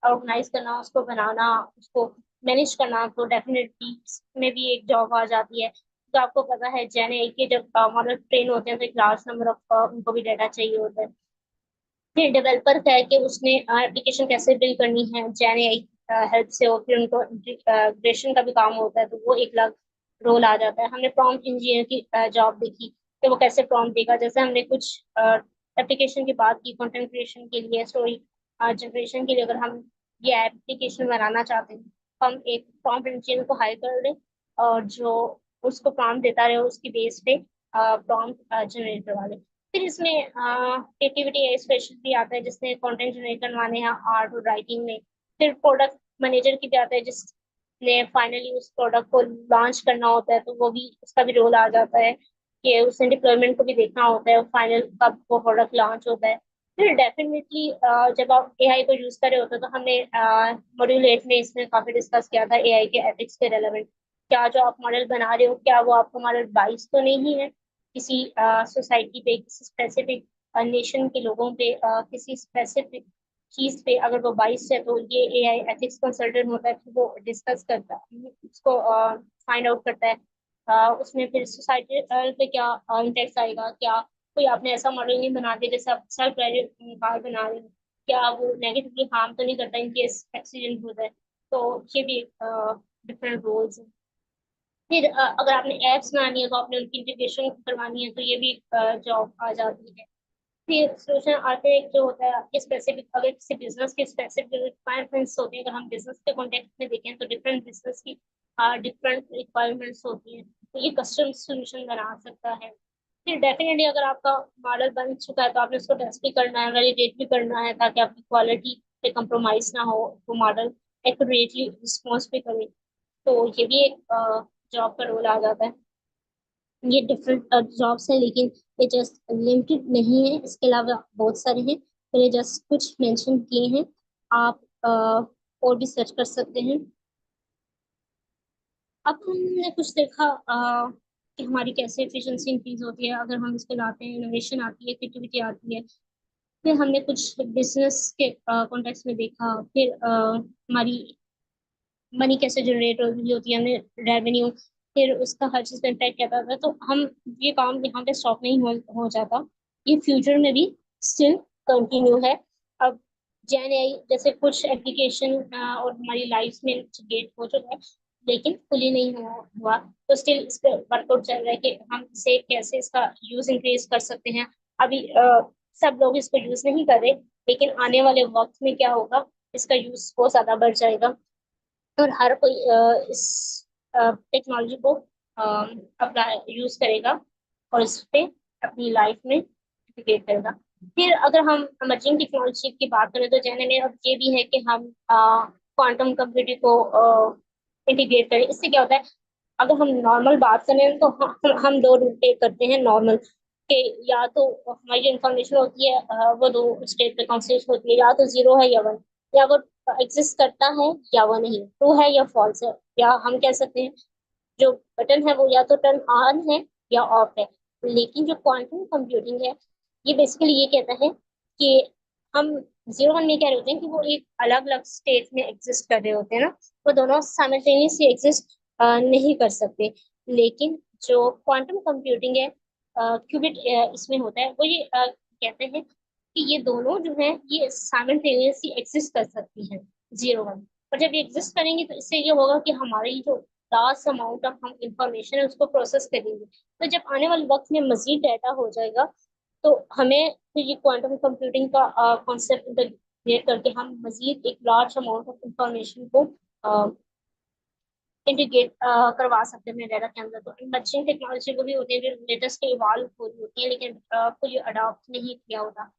ऑर्गेनाइज करना, उसको बनाना, उसको मैनेज करना, तो डेफिनेटली में भी एक जॉब आ जाती है। तो आपको पता है जेन एआई के जब मॉडल ट्रेन होते हैं तो एक लार्ज नंबर ऑफ उनको भी डाटा चाहिए होता है। फिर डेवलपर का है कि उसने एप्लीकेशन कैसे बिल्ड करनी है जेन एआई हेल्प से, और फिर उनको इंटीग्रेशन का भी काम होता है, तो वो एक अलग रोल आ जाता है। हमने प्रॉम्प्ट इंजीनियर की जॉब देखी कि वो कैसे प्रॉम्प्ट देगा। जैसे हमने कुछ एप्लीकेशन की बात की कंटेंट क्रिएशन के लिए, स्टोरी जनरेशन के लिए, अगर हम ये एप्लीकेशन बनाना चाहते हैं तो हम एक प्रॉम्प्ट इंजीनियर को हायर कर लें, और जो उसको प्रॉम्प्ट देता रहे उसकी बेस पे प्रॉम्प्ट जनरेट करवा लें। फिर इसमें क्रिएटिविटी स्पेशल भी आता है, जिसने कंटेंट जनरेट करवाने हैं आर्ट और राइटिंग में। फिर प्रोडक्ट मैनेजर की भी आता है, जिसने फाइनली उस प्रोडक्ट को लॉन्च करना होता है, तो वो भी, उसका भी रोल आ जाता है कि उसने डिप्लॉयमेंट को भी देखना होता है, फाइनल कब वो प्रोडक्ट लॉन्च होता है। फिर डेफिनेटली जब आप एआई को यूज कर रहे होते हो, तो हमने मॉड्यूल 8 में इसमें काफी डिस्कस किया था एआई के एथिक्स के रेलेवेंट। क्या जो आप मॉडल बना रहे हो, क्या वो आपका मॉडल बाइस तो नहीं है किसी सोसाइटी पे, किसी स्पेसिफिक नेशन के लोगों पे, किसी स्पेसिफिक चीज पे। अगर वो बाइस है तो ये एआई एथिक्स कंसल्टेंट होता है, फिर वो डिस्कस करता है, उसको फाइंड आउट करता है उसमें फिर सोसाइटी पे क्या इम्पैक्ट आएगा। क्या कोई आपने ऐसा मॉडल नहीं बना दिया जैसे आप सेल्फ ड्राइविंग कार बना रहे हो, क्या वो नेगेटिवली हार्म तो नहीं करता इन केस एक्सीडेंट होता है। तो ये भी डिफरेंट रोल्स हैं। फिर अगर आपने एप्स बनानी है तो आपने उनकी इंटीग्रेशन करवानी है, तो ये भी जॉब आ जाती है। फिर सोल्यूशन आर्किटेक्ट जो होता है आपके स्पेसिफिक, अगर किसी बिजनेस के स्पेसिफिक रिक्वायरमेंट्स होती हैं, अगर हम बिजनेस के कॉन्टेक्स्ट में देखें तो डिफरेंट बिजनेस की डिफरेंट रिक्वायरमेंट्स होती हैं, तो ये कस्टम सोल्यूशन बना सकता है। फिर डेफिनेटली अगर आपका मॉडल बन चुका है तो आपने उसको टेस्ट भी करना है, वैलिडेट भी करना है, ताकि आपकी क्वालिटी पे कंप्रोमाइज ना हो, वो मॉडल एक्यूरेटली रिस्पॉन्स भी करे। तो ये भी एक जॉब का रोल आ जाता है। ये डिफरेंट जॉब्स हैं, लेकिन ये जस्ट लिमिटेड नहीं है, इसके अलावा बहुत सारे हैं। मैंने जस्ट कुछ मेंशन किए हैं, आप और भी सर्च कर सकते हैं। अब हमने कुछ देखा कि हमारी कैसे एफिशिएंसी इंक्रीज होती है अगर हम इसको लाते हैं, इनोवेशन आती है, क्रिएटिविटी आती है। फिर हमने कुछ बिजनेस के कॉन्टेक्स्ट में देखा। फिर हमारी मनी कैसे जनरेट हो रही होती है, हमने रेवेन्यू, फिर उसका हर चीज पे इम्पैक्ट क्या था। तो हम, ये काम यहाँ पे स्टॉप नहीं हो जाता, ये फ्यूचर में भी स्टिल कंटिन्यू है। अब जैन एआई जैसे कुछ एप्लीकेशन और हमारी लाइफ में इंटीग्रेट हो चुका है, लेकिन फुली नहीं हुआ। तो स्टिल इस पर वर्कआउट चल रहा है कि हम इसे कैसे, इसका यूज इंक्रीज कर सकते हैं। अभी सब लोग इसको यूज नहीं कर रहे, लेकिन आने वाले वक्त में क्या होगा, इसका यूज बहुत ज्यादा बढ़ जाएगा, और हर कोई इस टेक्नोलॉजी को अपना यूज करेगा और इस पे अपनी लाइफ में इंटीग्रेट करेगा। फिर अगर हम इमर्जिंग टेक्नोलॉजी की बात करें तो जैसे में अब ये भी है कि हम क्वांटम कंप्यूटिंग को इंटीग्रेट करें। इससे क्या होता है, अगर हम नॉर्मल बात करें तो हम दो रूप पे करते हैं नॉर्मल के। या तो हमारी जो इंफॉर्मेशन होती है वो दो स्टेट पे कॉन्स्टेंट होती है, या तो जीरो है या वन, या वो एग्जिस्ट करता है या वो नहीं, ट्रू है या फॉल्स है। या हम कह सकते हैं जो बटन है वो या तो टर्न ऑन है या ऑफ है। लेकिन जो क्वांटम कंप्यूटिंग है, ये बेसिकली ये कहता है कि हम जीरो वन में कह रहे होते हैं कि वो एक अलग अलग स्टेट में एग्जिस्ट कर रहे होते हैं ना, वो दोनों साइमल्टेनियसली एग्जिस्ट नहीं कर सकते। लेकिन जो क्वांटम कंप्यूटिंग है, क्यूबिट इसमें होता है, वो ये कहते हैं कि ये दोनों जो है ये साइमल्टेनियसली एग्जिस्ट कर सकती हैं, 0 1। और जब ये एग्जिस्ट करेंगे तो इससे ये होगा कि हमारी जो लार्ज अमाउंट ऑफ हम इंफॉर्मेशन है उसको प्रोसेस करेंगे। तो जब आने वाले वक्त में मजीद डाटा हो जाएगा तो हमें फिर ये क्वांटम कंप्यूटिंग का कॉन्सेप्ट इंटीग्रेट करके हम मजीद एक लार्ज अमाउंट ऑफ इंफॉर्मेशन को इंटीग्रेट करवा सकते हैं अपने डाटा के अंदर। तो इमर्जिंग टेक्नोलॉजी वो भी होती है जो लेटेस्ट इवॉल्व हो रही होती है, लेकिन कोई अडॉप्ट नहीं किया होता।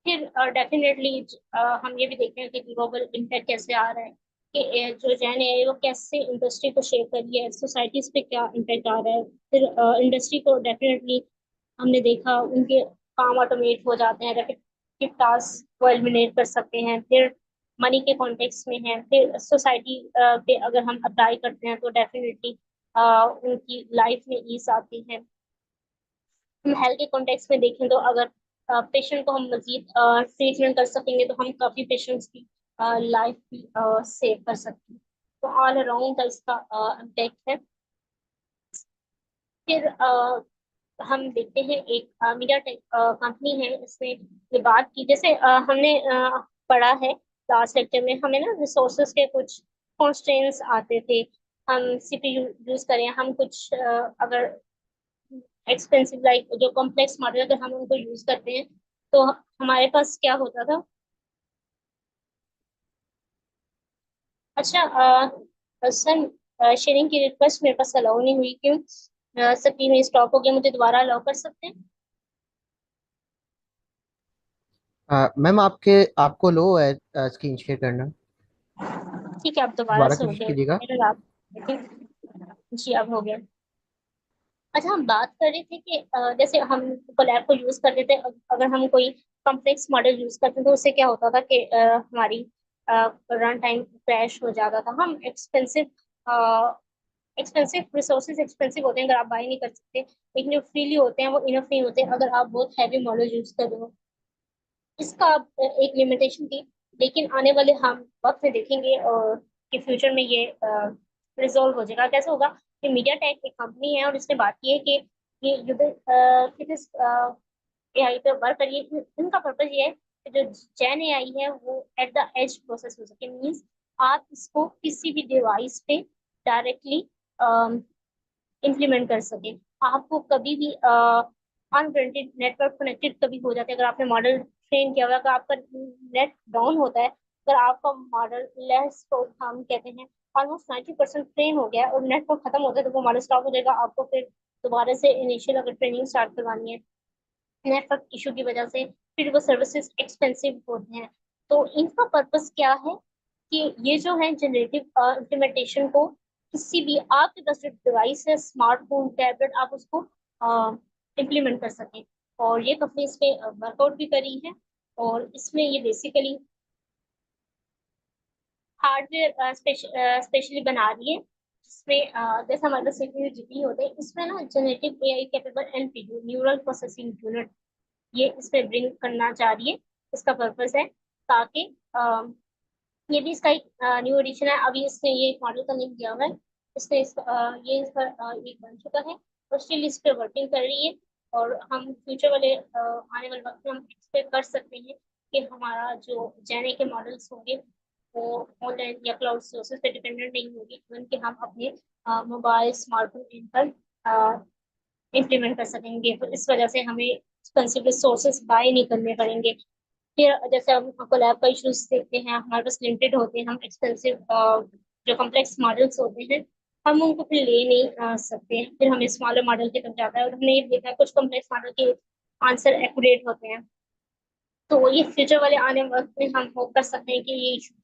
फिर डेफिनेटली हम ये भी देखते हैं कि ग्लोबल इम्पैक्ट कैसे आ रहा है, कि जो जैन है वो कैसे इंडस्ट्री को शेप कर रही है, सोसाइटीज पे क्या इम्पैक्ट आ रहा है। फिर इंडस्ट्री को डेफिनेटली हमने देखा उनके काम ऑटोमेट हो जाते हैं, रेपिटेटिव टास्क को एलिमिनेट कर सकते हैं। फिर मनी के कॉन्टेक्स्ट में है, फिर सोसाइटी पे अगर हम अप्लाई करते हैं तो डेफिनेटली उनकी लाइफ में ईज आती है। हम हेल्थ के कॉन्टेक्स्ट में देखें तो अगर पेशेंट को हम मजीद ट्रीटमेंट कर सकेंगे तो हम काफी पेशेंट्स की लाइफ भी सेव कर सकते हैं। तो ऑल अराउंड का इसका इम्पैक्ट है। फिर हम देखते हैं एक मीडिया टेक कंपनी है, इसमें ये बात की जैसे हमने पढ़ा है लास्ट लेक्चर में, हमें ना रिसोर्सेज के कुछ कॉन्स्ट्रेंट्स आते थे। हम सीपीयू यूज करें, हम कुछ अगर एक्सपेंसिव लाइक जो कॉम्प्लेक्स मॉडल अगर हम उनको यूज करते हैं तो हमारे पास क्या होता था। अच्छा सर, शेयरिंग की रिक्वेस्ट मेरे पास अलाउ नहीं हुई, क्यों? स्क्रीन में स्टॉप हो गया, मुझे दोबारा अलाउ कर सकते हैं? मैम आपको लो है स्क्रीन शेयर करना। ठीक है, अब दोबारा दोबारा से हो कोशिश गया कीजिएगा। मेरा आप। जी, अब हो गया। अच्छा, हम बात कर रहे थे कि जैसे हम कोलैब को यूज करते थे, अगर हम कोई कॉम्प्लेक्स मॉडल यूज करते थे तो उससे क्या होता था कि हमारी रन टाइम क्रैश हो जाता था। हम एक्सपेंसिव रिसोर्सेज एक्सपेंसिव होते हैं अगर आप बाय नहीं कर सकते, लेकिन जो फ्रीली होते हैं वो इनफ नहीं होते अगर आप बहुत हैवी मॉडल यूज कर रहे हो। इसका एक लिमिटेशन थी, लेकिन आने वाले हम वक्त में देखेंगे और कि फ्यूचर में ये रिजोल्व हो जाएगा। कैसे होगा कि मीडिया टेक एक कंपनी है और इसने बात की है कि ये युद्ध किस एआई पे वर्क करिए। इनका पर्पज ये है कि जो जेन एआई है वो एट द एज प्रोसेस हो सके, मीन्स आप इसको किसी भी डिवाइस पे डायरेक्टली इम्प्लीमेंट कर सके। आपको कभी भी अनवांटेड नेटवर्क कनेक्टेड कभी हो जाता है, अगर आपने मॉडल ट्रेन किया हुआ है, अगर आपका नेट डाउन होता है, अगर आपका मॉडल लेस तो हम कहते हैं ऑलमोस्ट 90% ट्रेन हो गया है और नेटवर्क खत्म होता है तो वो मॉडल स्टॉप हो जाएगा। आपको फिर दोबारा से इनिशियल अगर ट्रेनिंग स्टार्ट करवानी है नेटवर्क इशू की वजह से, फिर वो सर्विसेज एक्सपेंसिव होते हैं। तो इनका पर्पस क्या है कि ये जो है जनरेटिव इम्प्लीमेंटेशन को किसी भी आपके पास जो डिवाइस है, स्मार्टफोन, टैबलेट, आप उसको इम्प्लीमेंट कर सकें। और ये कंपनी इस पे वर्कआउट भी करी है, और इसमें ये बेसिकली हार्डवेयर स्पेशली बना रही है, जिसमें जैसे हमारे पास सीपीयू जीपीयू होते हैं, इसमें ना generative AI capable NPU, neural processing unit, ये इसमें ब्रिंग करना चाह रही है। इसका पर्पस है ताकि ये भी इसका एक न्यू एडिशन है, अभी इसने ये एक मॉडल का लिंक दिया हुआ है। इसने ये इसका एक बन चुका है और स्टिल इस पे वर्किंग कर रही है। और हम फ्यूचर वाले आने वाले वक्त में हम एक्सपेक्ट कर सकते हैं कि हमारा जो जेने के मॉडल्स होंगे वो ऑनलाइन या क्लाउड सोर्सेज पे डिपेंडेंट नहीं होगी, इवन कि हम अपने मोबाइल स्मार्टफोन इन पर इम्प्लीमेंट कर सकेंगे। तो इस वजह से हमें एक्सपेंसिव रिसोर्सेज बाय नहीं करने पड़ेंगे। फिर जैसे हम कोलैब का इश्यूज देखते हैं, हमारे पास लिमिटेड होते हैं, हम एक्सपेंसिव जो कॉम्प्लेक्स मॉडल्स होते हैं हम उनको फिर ले नहीं सकते हैं, फिर हमें स्मॉलर मॉडल की तरफ जाता है। और हमने ये देखा है कुछ कॉम्प्लेक्स मॉडल के आंसर एक्यूरेट होते हैं। तो ये फ्यूचर वाले आने वक्त में हम होप कर सकते हैं कि ये इश्यूज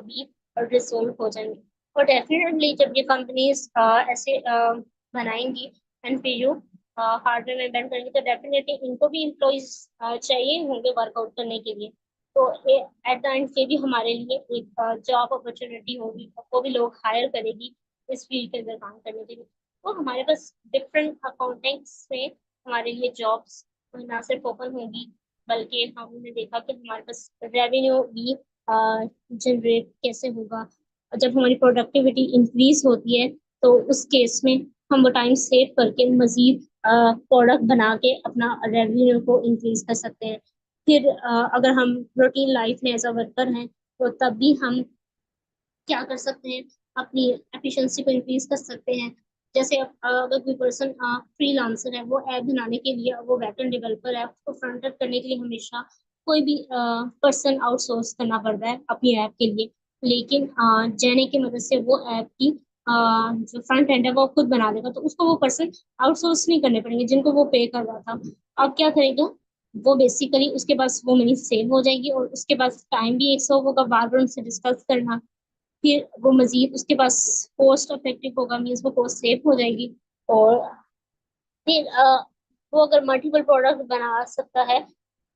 भी रिजोल्व हो जाएंगे। और डेफिनेटली जब ये कंपनीज ऐसे बनाएंगी एनपीयू हार्डवेयर में बैंड करेंगे तो डेफिनेटली इनको भी एम्प्लॉयज चाहिए होंगे वर्कआउट करने के लिए। तो एट द एंड ये भी हमारे लिए एक जॉब अपॉर्चुनिटी होगी, वो भी लोग हायर करेगी इस फील्ड के अंदर काम करने के लिए। तो हमारे पास डिफरेंट अकाउंटिंग्स में हमारे लिए जॉब्स ना सिर्फ ओपन होगी, बल्कि हमने देखा कि हमारे पास रेवेन्यू भी जनरेट कैसे होगा। और जब हमारी प्रोडक्टिविटी इंक्रीज होती है तो उस केस में हम वो टाइम सेव करके मजीद प्रोडक्ट बना के अपना रेवेन्यू को इंक्रीज कर सकते हैं। फिर अगर हम रूटीन लाइफ में एज अ वर्कर हैं तो तब भी हम क्या कर सकते हैं, अपनी एफिशिएंसी को इंक्रीज कर सकते हैं। जैसे अगर कोई पर्सन फ्रीलांसर है, वो ऐप बनाने के लिए, वो बैकएंड डेवलपर है, उसको फ्रंट एंड करने के लिए हमेशा कोई भी पर्सन आउटसोर्स करना पड़ता है अपनी ऐप के लिए। लेकिन जेने की मदद से वो ऐप की जो फ्रंट एंड है वो खुद बना देगा, तो उसको वो पर्सन आउटसोर्स नहीं करने पड़ेंगे जिनको वो पे कर रहा था। अब क्या करेगा, वो बेसिकली उसके पास वो मनी सेव हो जाएगी और उसके पास टाइम भी एक सौ होगा बार बार उनसे डिस्कस करना। फिर वो मजीद उसके पास कॉस्ट इफेक्टिव होगा, मीन्स वो कॉस्ट सेव हो जाएगी। और फिर वो अगर मल्टीपल प्रोडक्ट बना सकता है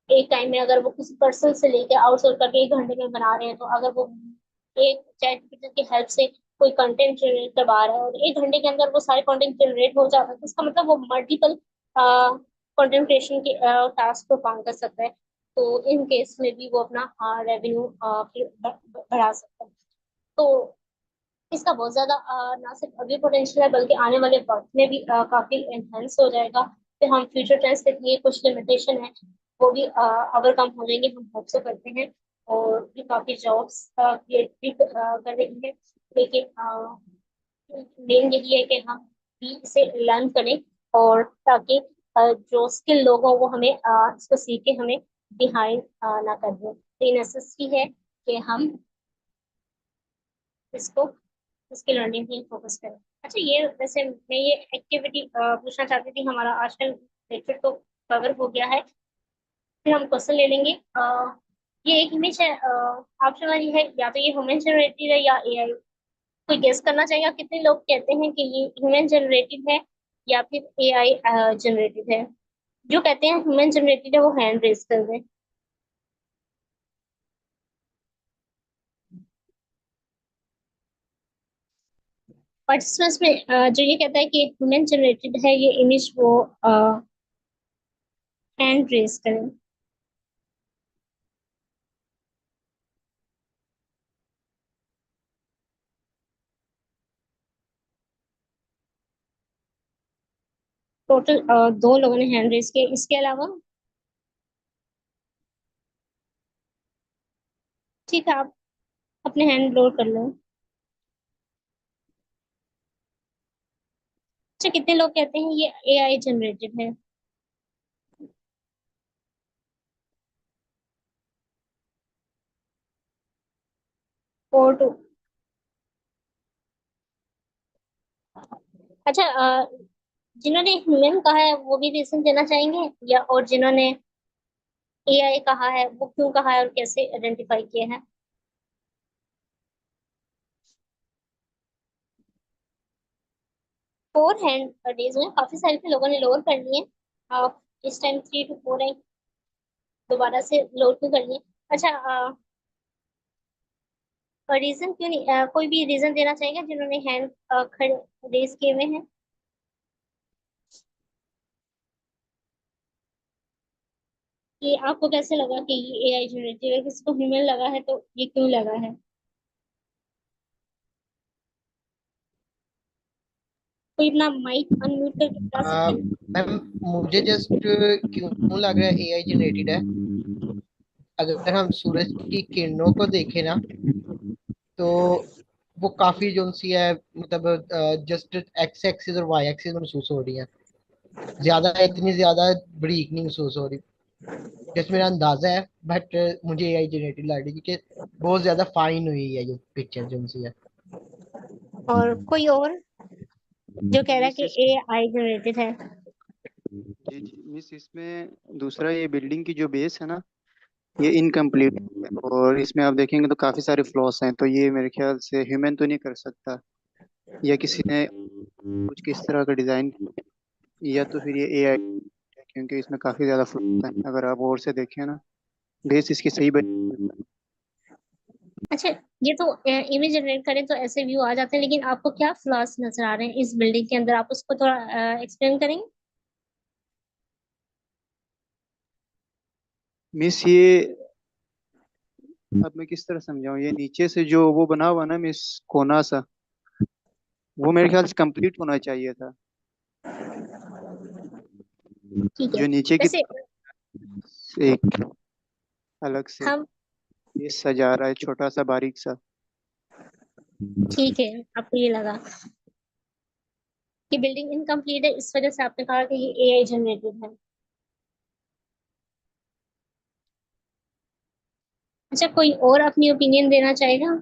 एक टाइम में, अगर वो किसी पर्सन से लेके आउटसोर्स करके 1 घंटे में बना रहे हैं, तो अगर वो एक चैट की हेल्प से कोई कंटेंट जनरेट करवा रहा है और 1 घंटे के अंदर वो सारे कंटेंट जनरेट हो जाता है, तो इसका मतलब वो मल्टीपल कंटेंट क्रिएशन के टास्क को काम कर सकता है। तो इन केस में भी वो अपना रेवेन्यू बढ़ा सकता है। तो इसका बहुत ज्यादा ना सिर्फ अभी पोटेंशियल है बल्कि आने वाले वक्त में भी काफी एनहेंस हो जाएगा। फिर हम फ्यूचर ट्रेंड्स के लिए कुछ लिमिटेशन है वो भी ओवरकम हो जाएंगे, हम होप से करते हैं। और भी काफी जॉब्स क्रिएट भी कर रही है। लेकिन मेन यही है कि हम भी इसे लर्न करें, और ताकि जो स्किल लोग हों वो हमें इसको सीख के हमें बिहाइंड ना कर दें। तो ये नेसेसरी है कि हम इसको इसकी लर्निंग पे फोकस करें। अच्छा, ये वैसे मैं ये एक्टिविटी पूछना चाहती थी, हमारा आज का लेक्चर तो कवर हो गया है। फिर हम क्वेश्चन ले लेंगे। ये एक इमेज है, ऑप्शन वाली है, या तो ये ह्यूमन जनरेटेड है या एआई। कोई गेस करना चाहेगा कितने लोग कहते हैं कि ये ह्यूमन जनरेटेड है या फिर एआई जनरेटेड है? जो कहते हैं ह्यूमन जनरेटेड है वो हैंड रेज कर दें। पार्टिसिपेंट्स में जो ये कहता है कि ह्यूमन जनरेटेड है ये इमेज, वो हैंड रेज करें। टोटल 2 लोगों ने हैंड रेज किया, इसके अलावा? ठीक है, आप अपने हैंड लोड कर लो। अच्छा, कितने लोग कहते हैं ये एआई जनरेटेड है? Four two. अच्छा, जिन्होंने ह्यूमन कहा है वो भी रीजन देना चाहेंगे, या और जिन्होंने एआई कहा है वो क्यों कहा है और कैसे आइडेंटिफाई किए हैं? फोर हैंड रेज में काफी सारे थे, लोगों ने लोअर कर लिए। आप इस टाइम 3 to 4 है, दोबारा से लोड क्यों कर लिए? अच्छा, रीजन क्यों नहीं, कोई भी रीजन देना चाहेंगे जिन्होंने हैंड खड़े रेज किए हुए हैं? कि आपको कैसे लगा कि ये एआई जनरेटेड है, किसी को ह्यूमन लगा है, तो ये क्यों लगा है? कोई अपना माइक अनम्यूट करके बता सकते हैं? मैम, मुझे जस्ट क्यों लग रहा है एआई जनरेटेड है। अगर हम सूरज की किरणों को देखें ना, तो वो काफी जो सी है, मतलब जस्ट एक्स एक्सिस और वाई एक्सिस महसूस हो रही है। ज्यादा, इतनी ज्यादा ब्रीक नहीं महसूस हो रही। जस्ट मेरा अंदाजा है, बट मुझे एआई जनरेटेड लग रही है क्योंकि बहुत ज्यादा फाइन हुई है ये पिक्चर जो सी है। और कोई और जो कह रहा है मिस कि इस एआई जनरेटेड है? जी जी मिस, इसमें दूसरा ये बिल्डिंग की जो बेस है ना, ये इनकम्प्लीट है और इसमें आप देखेंगे तो काफी सारे फ्लॉस हैं, तो ये मेरे ख्याल से ह्यूमन तो नहीं कर सकता, या किसी ने कुछ किस तरह का डिजाइन, या तो फिर ये एआई, क्योंकि इसमें काफी ज्यादा फ्लॉस हैं अगर आप और से देखें ना। बेस इसकी सही बनी। अच्छा, ये तो इमेज जनरेट करें तो ऐसे व्यू आ जाते हैं, लेकिन आपको क्या फ्लॉस नजर आ रहे हैं इस बिल्डिंग के अंदर, आप उसको थोड़ा एक्सप्लेन करेंगे? मिस ये, अब मैं किस तरह समझाऊं, ये नीचे से जो वो बना हुआ ना मिस, कोना सा, वो मेरे ख्याल से कंप्लीट होना चाहिए था। ठीक है। जो नीचे की वैसे तरफ एक अलग से हम ये सजा रहा है, छोटा सा बारीक सा। ठीक है, आपको ये लगा कि बिल्डिंग इनकम्प्लीट है, इस वजह से आपने कहा कि ये एआई जनरेटेड है। अच्छा, कोई और अपनी ओपिनियन देना चाहेगा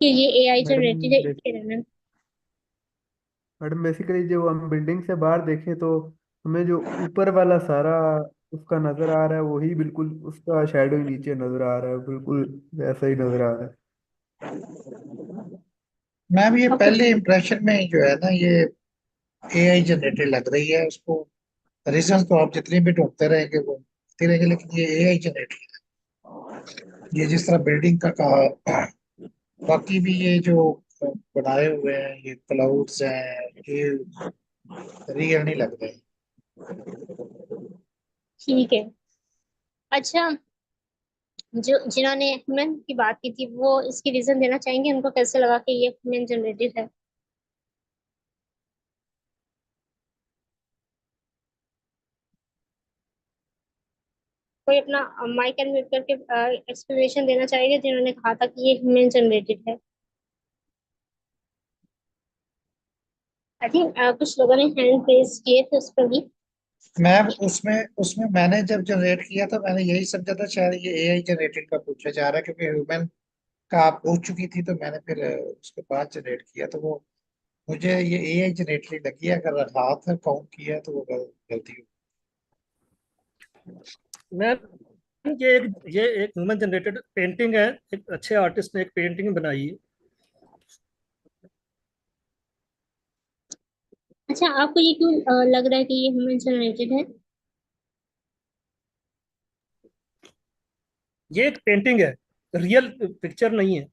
कि ये एआई मैडम जनरेटेड है देख इसके बारे में? मैडम बेसिकली जो हम बिल्डिंग से बाहर देखें तो हमें जो ऊपर वाला सारा उसका नजर आ रहा है वही बिल्कुल उसका शैडो ही नीचे नजर आ रहा है, बिल्कुल वैसा ही नजर आ रहा है। मैम ये और कुछ पहले इम्प्रेशन में ही जो है ना, ये एआई जनरेटेड लग रही है। उसको रीजन तो आप जितने भी ढूंढते रहेंगे वो मिलते रहेंगे, लेकिन ये एआई जनरेटेड है। ये जिस तरह बिल्डिंग का कहा, बाकी भी ये जो बनाए हुए हैं ये क्लाउड्स हैं, ये रियल नहीं लग रहे। ठीक है। अच्छा, जो जिन्होंने ह्यूमन की बात की थी वो इसकी रीजन देना चाहेंगे, उनको कैसे लगा कि ये ह्यूमन जनरेटेड है? कोई अपना माइक एंड म्यूट करके एक्सप्लेनेशन देना चाहेगा जिन्होंने कहा था कि ये ह्यूमन जनरेटेड है? आई थिंक कुछ लोगों ने हैंड रेज किए थे उस पर भी। मैम उसमें उसमें मैंने जब जनरेट किया था, मैंने यही समझा था शायद ये एआई जनरेटेड का पूछा जा रहा है, क्योंकि ह्यूमन का आप पूछ चुकी थी तो मैंने फिर उसके बाद जनरेट किया। तो वो मुझे ये एआई जनरेटेड लगी है। अगर हाथ काउंट किया है तो वो गलती मैम ये एक ह्यूमन जनरेटेड पेंटिंग है। एक अच्छे आर्टिस्ट ने एक पेंटिंग बनाई है। अच्छा, आपको ये क्यों लग रहा है कि ये ह्यूमन जनरेटेड है? ये एक पेंटिंग है, रियल पिक्चर नहीं है।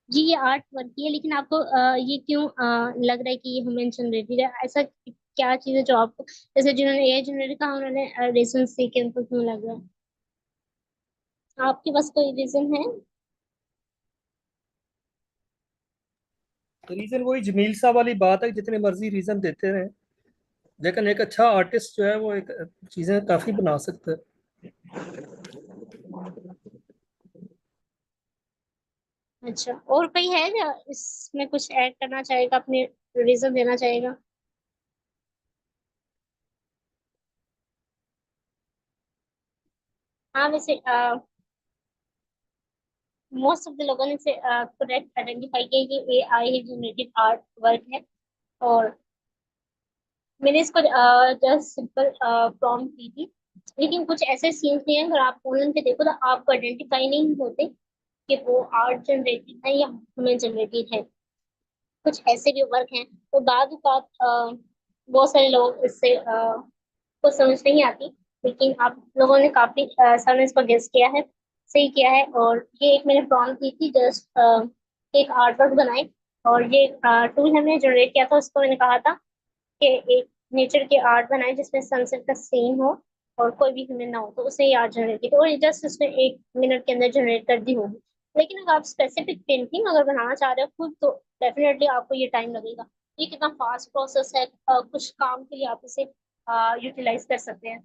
जी, ये आर्ट वर्क ही है, लेकिन आपको ये क्यों लग रहा है कि ये ह्यूमन जनरेटेड है? ऐसा क्या चीज है जो आपको, जैसे जिन्होंने एआई जनरेटेड कहा उन्होंने रीजन सी के उनको क्यों लग रहा है? आपके पास कोई रीजन है? रीजन वही जमील साहब वाली बात है, जितने मर्जी रीजन देते रहे, लेकिन एक अच्छा आर्टिस्ट जो है वो एक चीजें काफी बना सकता है। अच्छा, और कोई है जो इसमें कुछ ऐड करना चाहेगा, अपने रीजन देना चाहेगा? हाँ, वैसे मोस्ट ऑफ द लोगों ने से करेक्ट आइडेंटिफाई किया कि ये आई जनरेटेड आर्ट वर्क है। और मैंने इसको जस्ट सिंपल प्रॉम्प्ट दी थी, लेकिन कुछ ऐसे सीन्स भी हैं अगर आप ऑनलाइन पे देखो तो आपको आइडेंटिफाई नहीं होते कि वो आर्ट जनरेटेड है या ह्यूमन जनरेटेड है। कुछ ऐसे भी वर्क हैं तो बाद बात बहुत सारे लोग इससे को समझ नहीं आती, लेकिन आप लोगों ने काफी आसानी से इसको गेस किया है, सही किया है। और ये एक मैंने प्रॉम्प्ट दी थी, जस्ट एक आर्ट वर्क बनाए। और ये टूल हमने जनरेट किया था, उसको मैंने कहा था कि एक नेचर के आर्ट बनाए जिसमें सनसेट का सीन हो और कोई भी ह्यूमन ना हो, तो उसे ये आर्ट जनरेट की थी और जस्ट उसने 1 मिनट के अंदर जनरेट कर दी होगी। लेकिन अगर आप स्पेसिफिक पेंटिंग अगर बनाना चाह रहे हो खुद, तो डेफिनेटली आपको ये टाइम लगेगा। ये कितना फास्ट प्रोसेस है, कुछ काम के लिए आप इसे यूटिलाइज कर सकते हैं।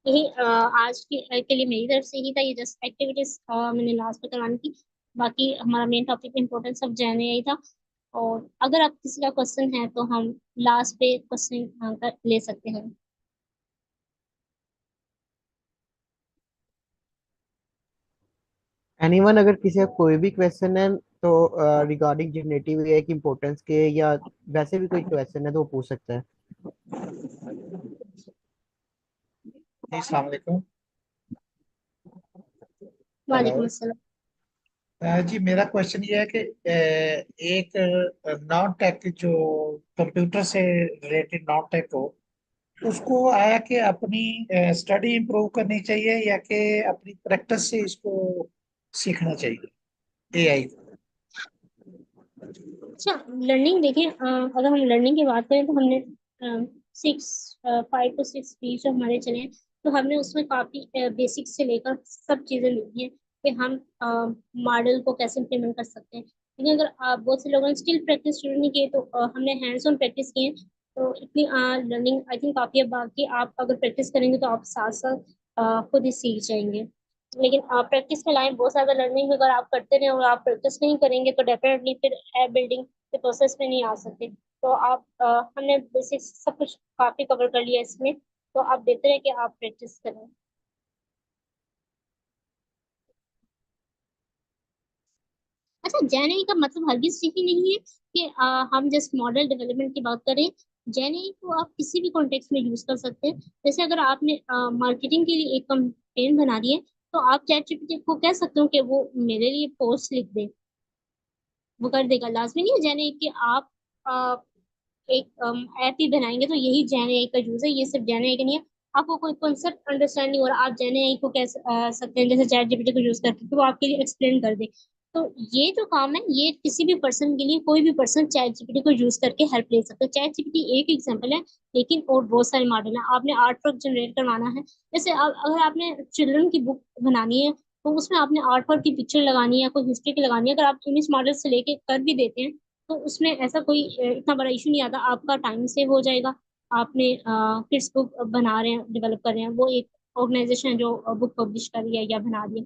यही आज के लिए मेरी तरफ से ही था। ये जस्ट एक्टिविटीज मैंने लास्ट में करवानी थी। बाकी हमारा मेन टॉपिक इम्पोर्टेंस सब जाने यही था। और अगर आप किसी का क्वेश्चन है तो हम लास्ट पे क्वेश्चन ले सकते हैं। एनीवन, अगर किसी का कोई भी क्वेश्चन है तो रिगार्डिंग जनरेटिव एआई की इम्पोर्टेंस के या वैसे भी कोई क्वेश्चन है तो वो पूछ सकता है। है। अस्सलाम वालेकुम। वालेकुम हेलो। अस्सलाम। जी मेरा क्वेश्चन ये है कि एक नॉन टेक जो कंप्यूटर से रिलेटेड नॉन टेक हो, उसको आया कि अपनी स्टडी इम्प्रूव करनी चाहिए या कि अपनी प्रैक्टिस से इसको सीखना चाहिए एआई को। अच्छा, लर्निंग देखिए, अगर हम लर्निंग की बात करें तो हमने 6 5 to 6 वीक जो हमारे चले हैं, तो हमने उसमें काफी बेसिक से लेकर सब चीजें लिखी हैं कि हम मॉडल को कैसे इम्प्लीमेंट कर सकते हैं। लेकिन अगर आप बहुत से लोगों ने स्टिल प्रैक्टिस शुरू नहीं की है, तो हमने हैंड्स ऑन प्रैक्टिस की है, तो इतनी लर्निंग आई थिंक काफी है। बाकी आप अगर प्रैक्टिस करेंगे तो आप साथ साथ खुद ही सीख जाएंगे। लेकिन आप प्रैक्टिस में लाएं, बहुत ज्यादा लर्निंग अगर आप करते रहे और आप प्रैक्टिस नहीं करेंगे तो डेफिनेटली फिर बिल्डिंग के प्रोसेस में नहीं आ सकते। तो आप हमने बेसिक सब कुछ काफी कवर कर लिया इसमें, तो आप बेहतर है कि आप प्रैक्टिस करें। अच्छा, जैन एआई का मतलब हरगिज ही नहीं है कि हम जस्ट मॉडल डेवलपमेंट की बात करें। जैन एआई को आप किसी भी कॉन्टेक्स्ट में यूज कर सकते हैं। जैसे अगर आपने मार्केटिंग के लिए एक कैंपेन बना दी है, तो आप चैट जीपीटी को कह सकते हो कि वो मेरे लिए पोस्ट लिख दे, वो कर देगा। लाजमी नहीं है जैन एआई कि आप एक ऐप ही बनाएंगे तो यही जैन एआई का यूज है। ये सिर्फ जैन एआई का नहीं है। आपको कोई कॉन्सेप्ट अंडरस्टैंड नहीं हो रहा, आप जैन एआई को कह सकते हैं जैसे चैट जीपीटी को यूज करके कि वो आपके लिए एक्सप्लेन कर दे। तो ये जो काम है, ये किसी भी पर्सन के लिए, कोई भी पर्सन चैट जीपीटी को यूज करके हेल्प ले सकता है। चैट जीपीटी एक एग्जांपल है, लेकिन और बहुत सारे मॉडल हैं। आपने आर्ट वर्क जनरेट करवाना है, जैसे अगर आपने चिल्ड्रन की बुक बनानी है, तो उसमें आपने आर्ट वर्क की पिक्चर लगानी है, कोई हिस्ट्री की लगानी है, अगर आप इमेज मॉडल से लेके कर भी देते हैं, तो उसमें ऐसा कोई इतना बड़ा इशू नहीं आता। आपका टाइम सेव हो जाएगा। आपने किड्स बुक बना रहे हैं, डेवलप कर रहे हैं, वो एक ऑर्गेनाइजेशन है जो बुक पब्लिश कर रही है या बना रही है।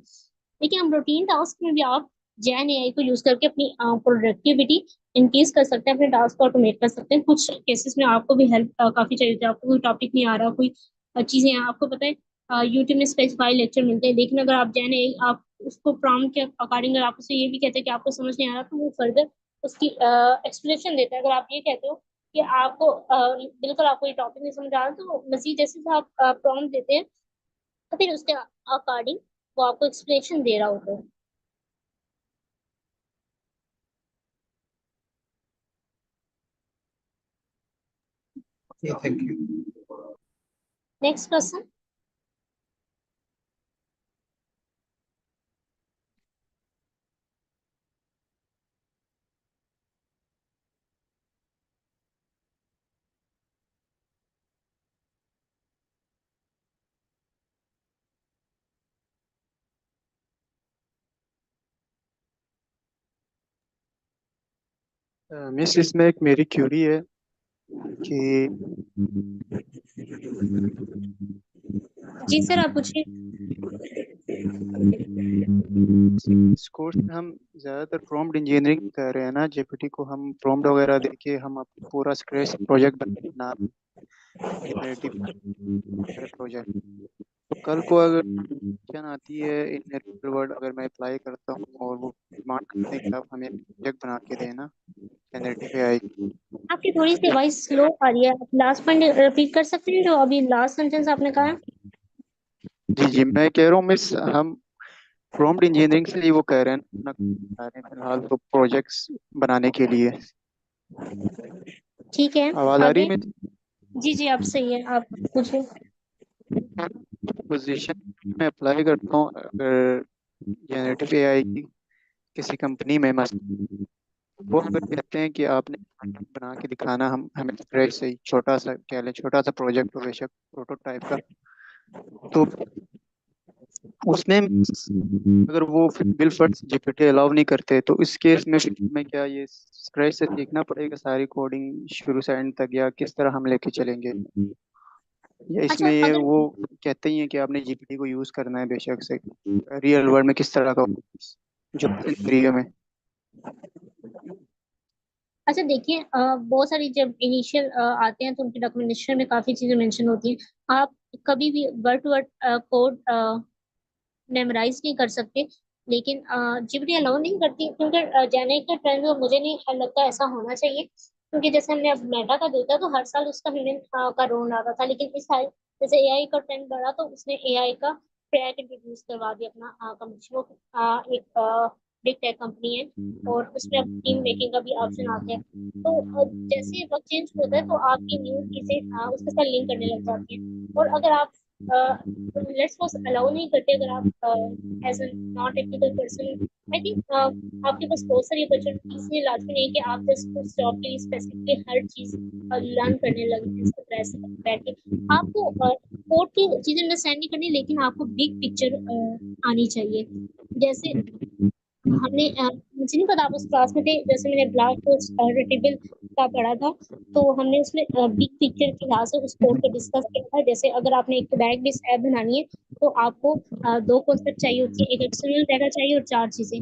लेकिन हम रूटीन टास्क में भी आप जैन एआई को यूज करके अपनी प्रोडक्टिविटी इंक्रीज कर सकते हैं, अपने टास्क को ऑटोमेट कर सकते हैं। कुछ केसेस में आपको भी हेल्प काफी चाहिए होती है, आपको कोई टॉपिक नहीं आ रहा, कोई चीजें हैं, आपको पता है यूट्यूब में स्पेसिफाइड लेक्चर मिलते हैं, लेकिन अगर आप जैन एआई आप उसको प्रॉम्प्ट के अकॉर्डिंग अगर आप उससे ये भी कहते हैं कि आपको समझ नहीं आ रहा, तो वो फर्दर उसकी एक्सप्लेनेशन देता है। अगर आप ये कहते हो कि आपको बिल्कुल आपको ये टॉपिक नहीं समझ आ रहा, तो मजीद जैसे जैसे आप प्रॉम्प्ट देते हैं, तो फिर उसके अकॉर्डिंग वो आपको एक्सप्लेनेशन दे रहा होता है। Thank you. Next question. Miss इसमें एक मेरी क्यूरी है कि जी सर, आप पूछिए। इस कोर्स में हम ज़्यादातर प्रॉम्प्ट इंजीनियरिंग कर रहे हैं ना, जेपीटी को हम प्रॉम्प्ट वगैरह देके हम पूरा स्क्रैच प्रोजेक्ट बना जनरेटिव प्रोजेक्ट। तो कल को अगर क्वेश्चन आती है इन रियल वर्ल्ड, अगर मैं अप्लाई करता हूँ और वो डिमांड करते हैं कि आप हमें प्रोजेक्ट बना के देना जनरेटिव एआई। आपकी थोड़ी सी वॉइस स्लो आ रही है, आप लास्ट पॉइंट रिपीट कर सकते हैं जो अभी लास्ट सेंटेंस आपने कहा है? जी जी, मैं कह रहा हूँ मिस, हम प्रॉम्प्ट इंजीनियरिंग से ही वो कह रहे हैं ना, बना रहे हैं फिलहाल तो प्रोजेक्ट्स बनाने के लिए। ठीक है, आवाज़ आ रही आगे। है मिस? जी जी, आप सही है, आप पूछिए। पोजीशन में अप्लाई करता हूँ अगर जनरेटिव एआई की किसी कंपनी में, मस्त वो अगर कहते हैं कि आपने बना के दिखाना, हम हमें स्क्रैच से ही छोटा सा कह लें, छोटा सा प्रोजेक्ट हो बेशक प्रोटोटाइप का, तो उसमें अगर वो बिल फर्स्ट जीपीटी अलाउ नहीं करते, तो इस केस में फिर मैं क्या ये स्क्रैच से सीखना पड़ेगा सारी कोडिंग शुरू से एंड तक, या किस तरह हम लेके चलेंगे? या अच्छा, इसमें ये अगर वो कहते ही हैं कि आपने जीपीटी को यूज करना है बेशक से, रियल वर्ल्ड में किस तरह का जो एरिया में? अच्छा देखिए, बहुत सारी जब इनिशियल आते हैं तो उनकी डॉक्यूमेंटेशन में काफी चीजें मेंशन होती हैं। आप कभी भी word to word code memorise नहीं कर सकते। लेकिन जीपीटी अलाउ नहीं करती, क्योंकि जाने का ट्रेंड मुझे नहीं लगता ऐसा होना चाहिए। क्योंकि जैसे हमने अब मेटा का देखा, तो हर साल उसका ह्यूमन का रोल आता था, लेकिन इस साल जैसे एआई का ट्रेंड बढ़ा, तो उसने एआई का ट्रैक इंट्रोड्यूस करवा दिया अपना कंपनी। वो एक बिग टेक कंपनी है, और उसमें अब टीम मेकिंग का भी ऑप्शन आता है। तो जैसे वक्त चेंज होता है, तो आपकी न्यू चीजें उसके साथ लिंक करने लग जाती हैं। और अगर आप लेट्स सपोज अलाउ नहीं करते अगर आप as a non technical person. I think आपके पास बहुत सारी अपॉर्चुनिटीज इसलिए लाजमी नहीं कि आप जस्ट उस जॉब के लिए स्पेसिफिकली हर चीज लर्न करने लगे इसको ऐसे बैठे। आपको कोड की चीजें अंडरस्टैंड नहीं करनी, लेकिन आपको बिग पिक्चर आनी चाहिए। जैसे हमने मुझे नहीं पता आप उस क्लास में थे, जैसे मैंने ब्लॉक टेबल का पढ़ा था, तो हमने उसमें बिग पिक्चर के लिहाज से उस कोड को डिस्कस किया था। जैसे अगर आपने एक डायरेक्ट बेस ऐप बनानी है तो आपको दो कॉन्सेप्ट चाहिए होती है, एक एक्सटर्नल डाटा चाहिए और चार चीजें।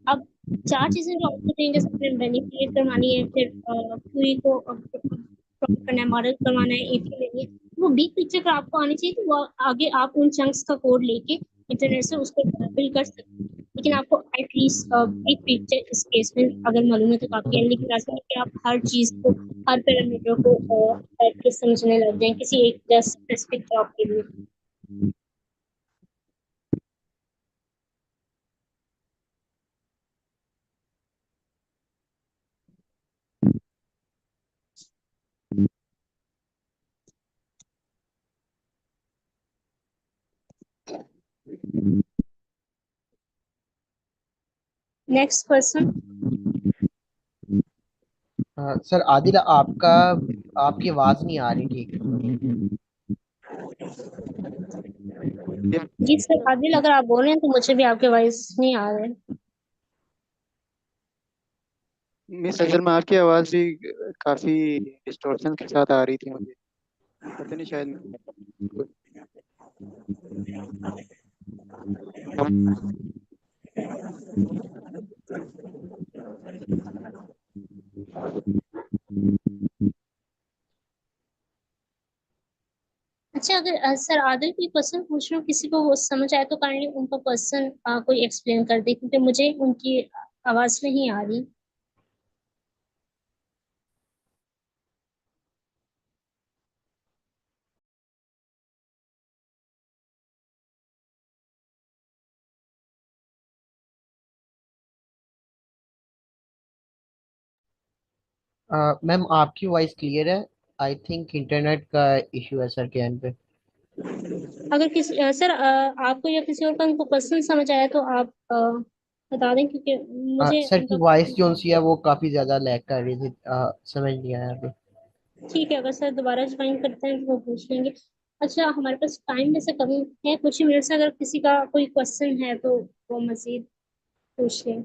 अब चार चीजें जो आपको चाहिए, जैसे आपने मैनिपुलेट करवानी है, फिर क्यूरी को करना है, मॉडल करवाना है, एपीआई लेनी है, वो बिग पिक्चर का आपको आनी चाहिए कि वो आगे आप उन चंक्स का कोड लेके इंटरनेट से उसको बिल्ड कर सकते हैं। लेकिन आपको एटलीस्ट बिग पिक्चर इस केस में अगर मालूम है तो काफी है, लेकिन ऐसा नहीं कि आप हर चीज को, हर पैरामीटर को एटलीस्ट समझने लग जाए किसी एक जस्ट स्पेसिफिक जॉब के लिए। Next person. सर आदिल, आपकी आवाज नहीं आ रही ठीक। जी सर आदिल, अगर आप बोल रहे हैं तो मुझे भी आपके वॉइस नहीं आ रहे। मिस असल में आपकी आवाज़ भी काफ़ी डिस्टॉर्शन के साथ आ रही थी मुझे, पता नहीं शायद अच्छा, अगर सर आदिल कोई क्वेश्चन पूछ रहे हो, किसी को वो समझ आए तो काइंडली उनका क्वेश्चन कोई एक्सप्लेन कर दे, क्योंकि मुझे उनकी आवाज नहीं आ रही। मैम आपकी वॉइस क्लियर है। आई थिंक इंटरनेट का इशू है सर के एंड पे। अगर किसी सर आपको या किसी और का उनको क्वेश्चन समझ आया तो आप बता दें, क्योंकि मुझे सर की उनका वॉइस जो question। सी है वो काफी ज्यादा लैग कर रही थी, समझ नहीं आया अभी। ठीक है, अगर सर दोबारा ज्वाइन करते हैं तो वो पूछ लेंगे। अच्छा, हमारे पास टाइम वैसे कम है, कुछ ही मिनट से, अगर किसी का कोई क्वेश्चन है तो वो मजीद पूछ लें।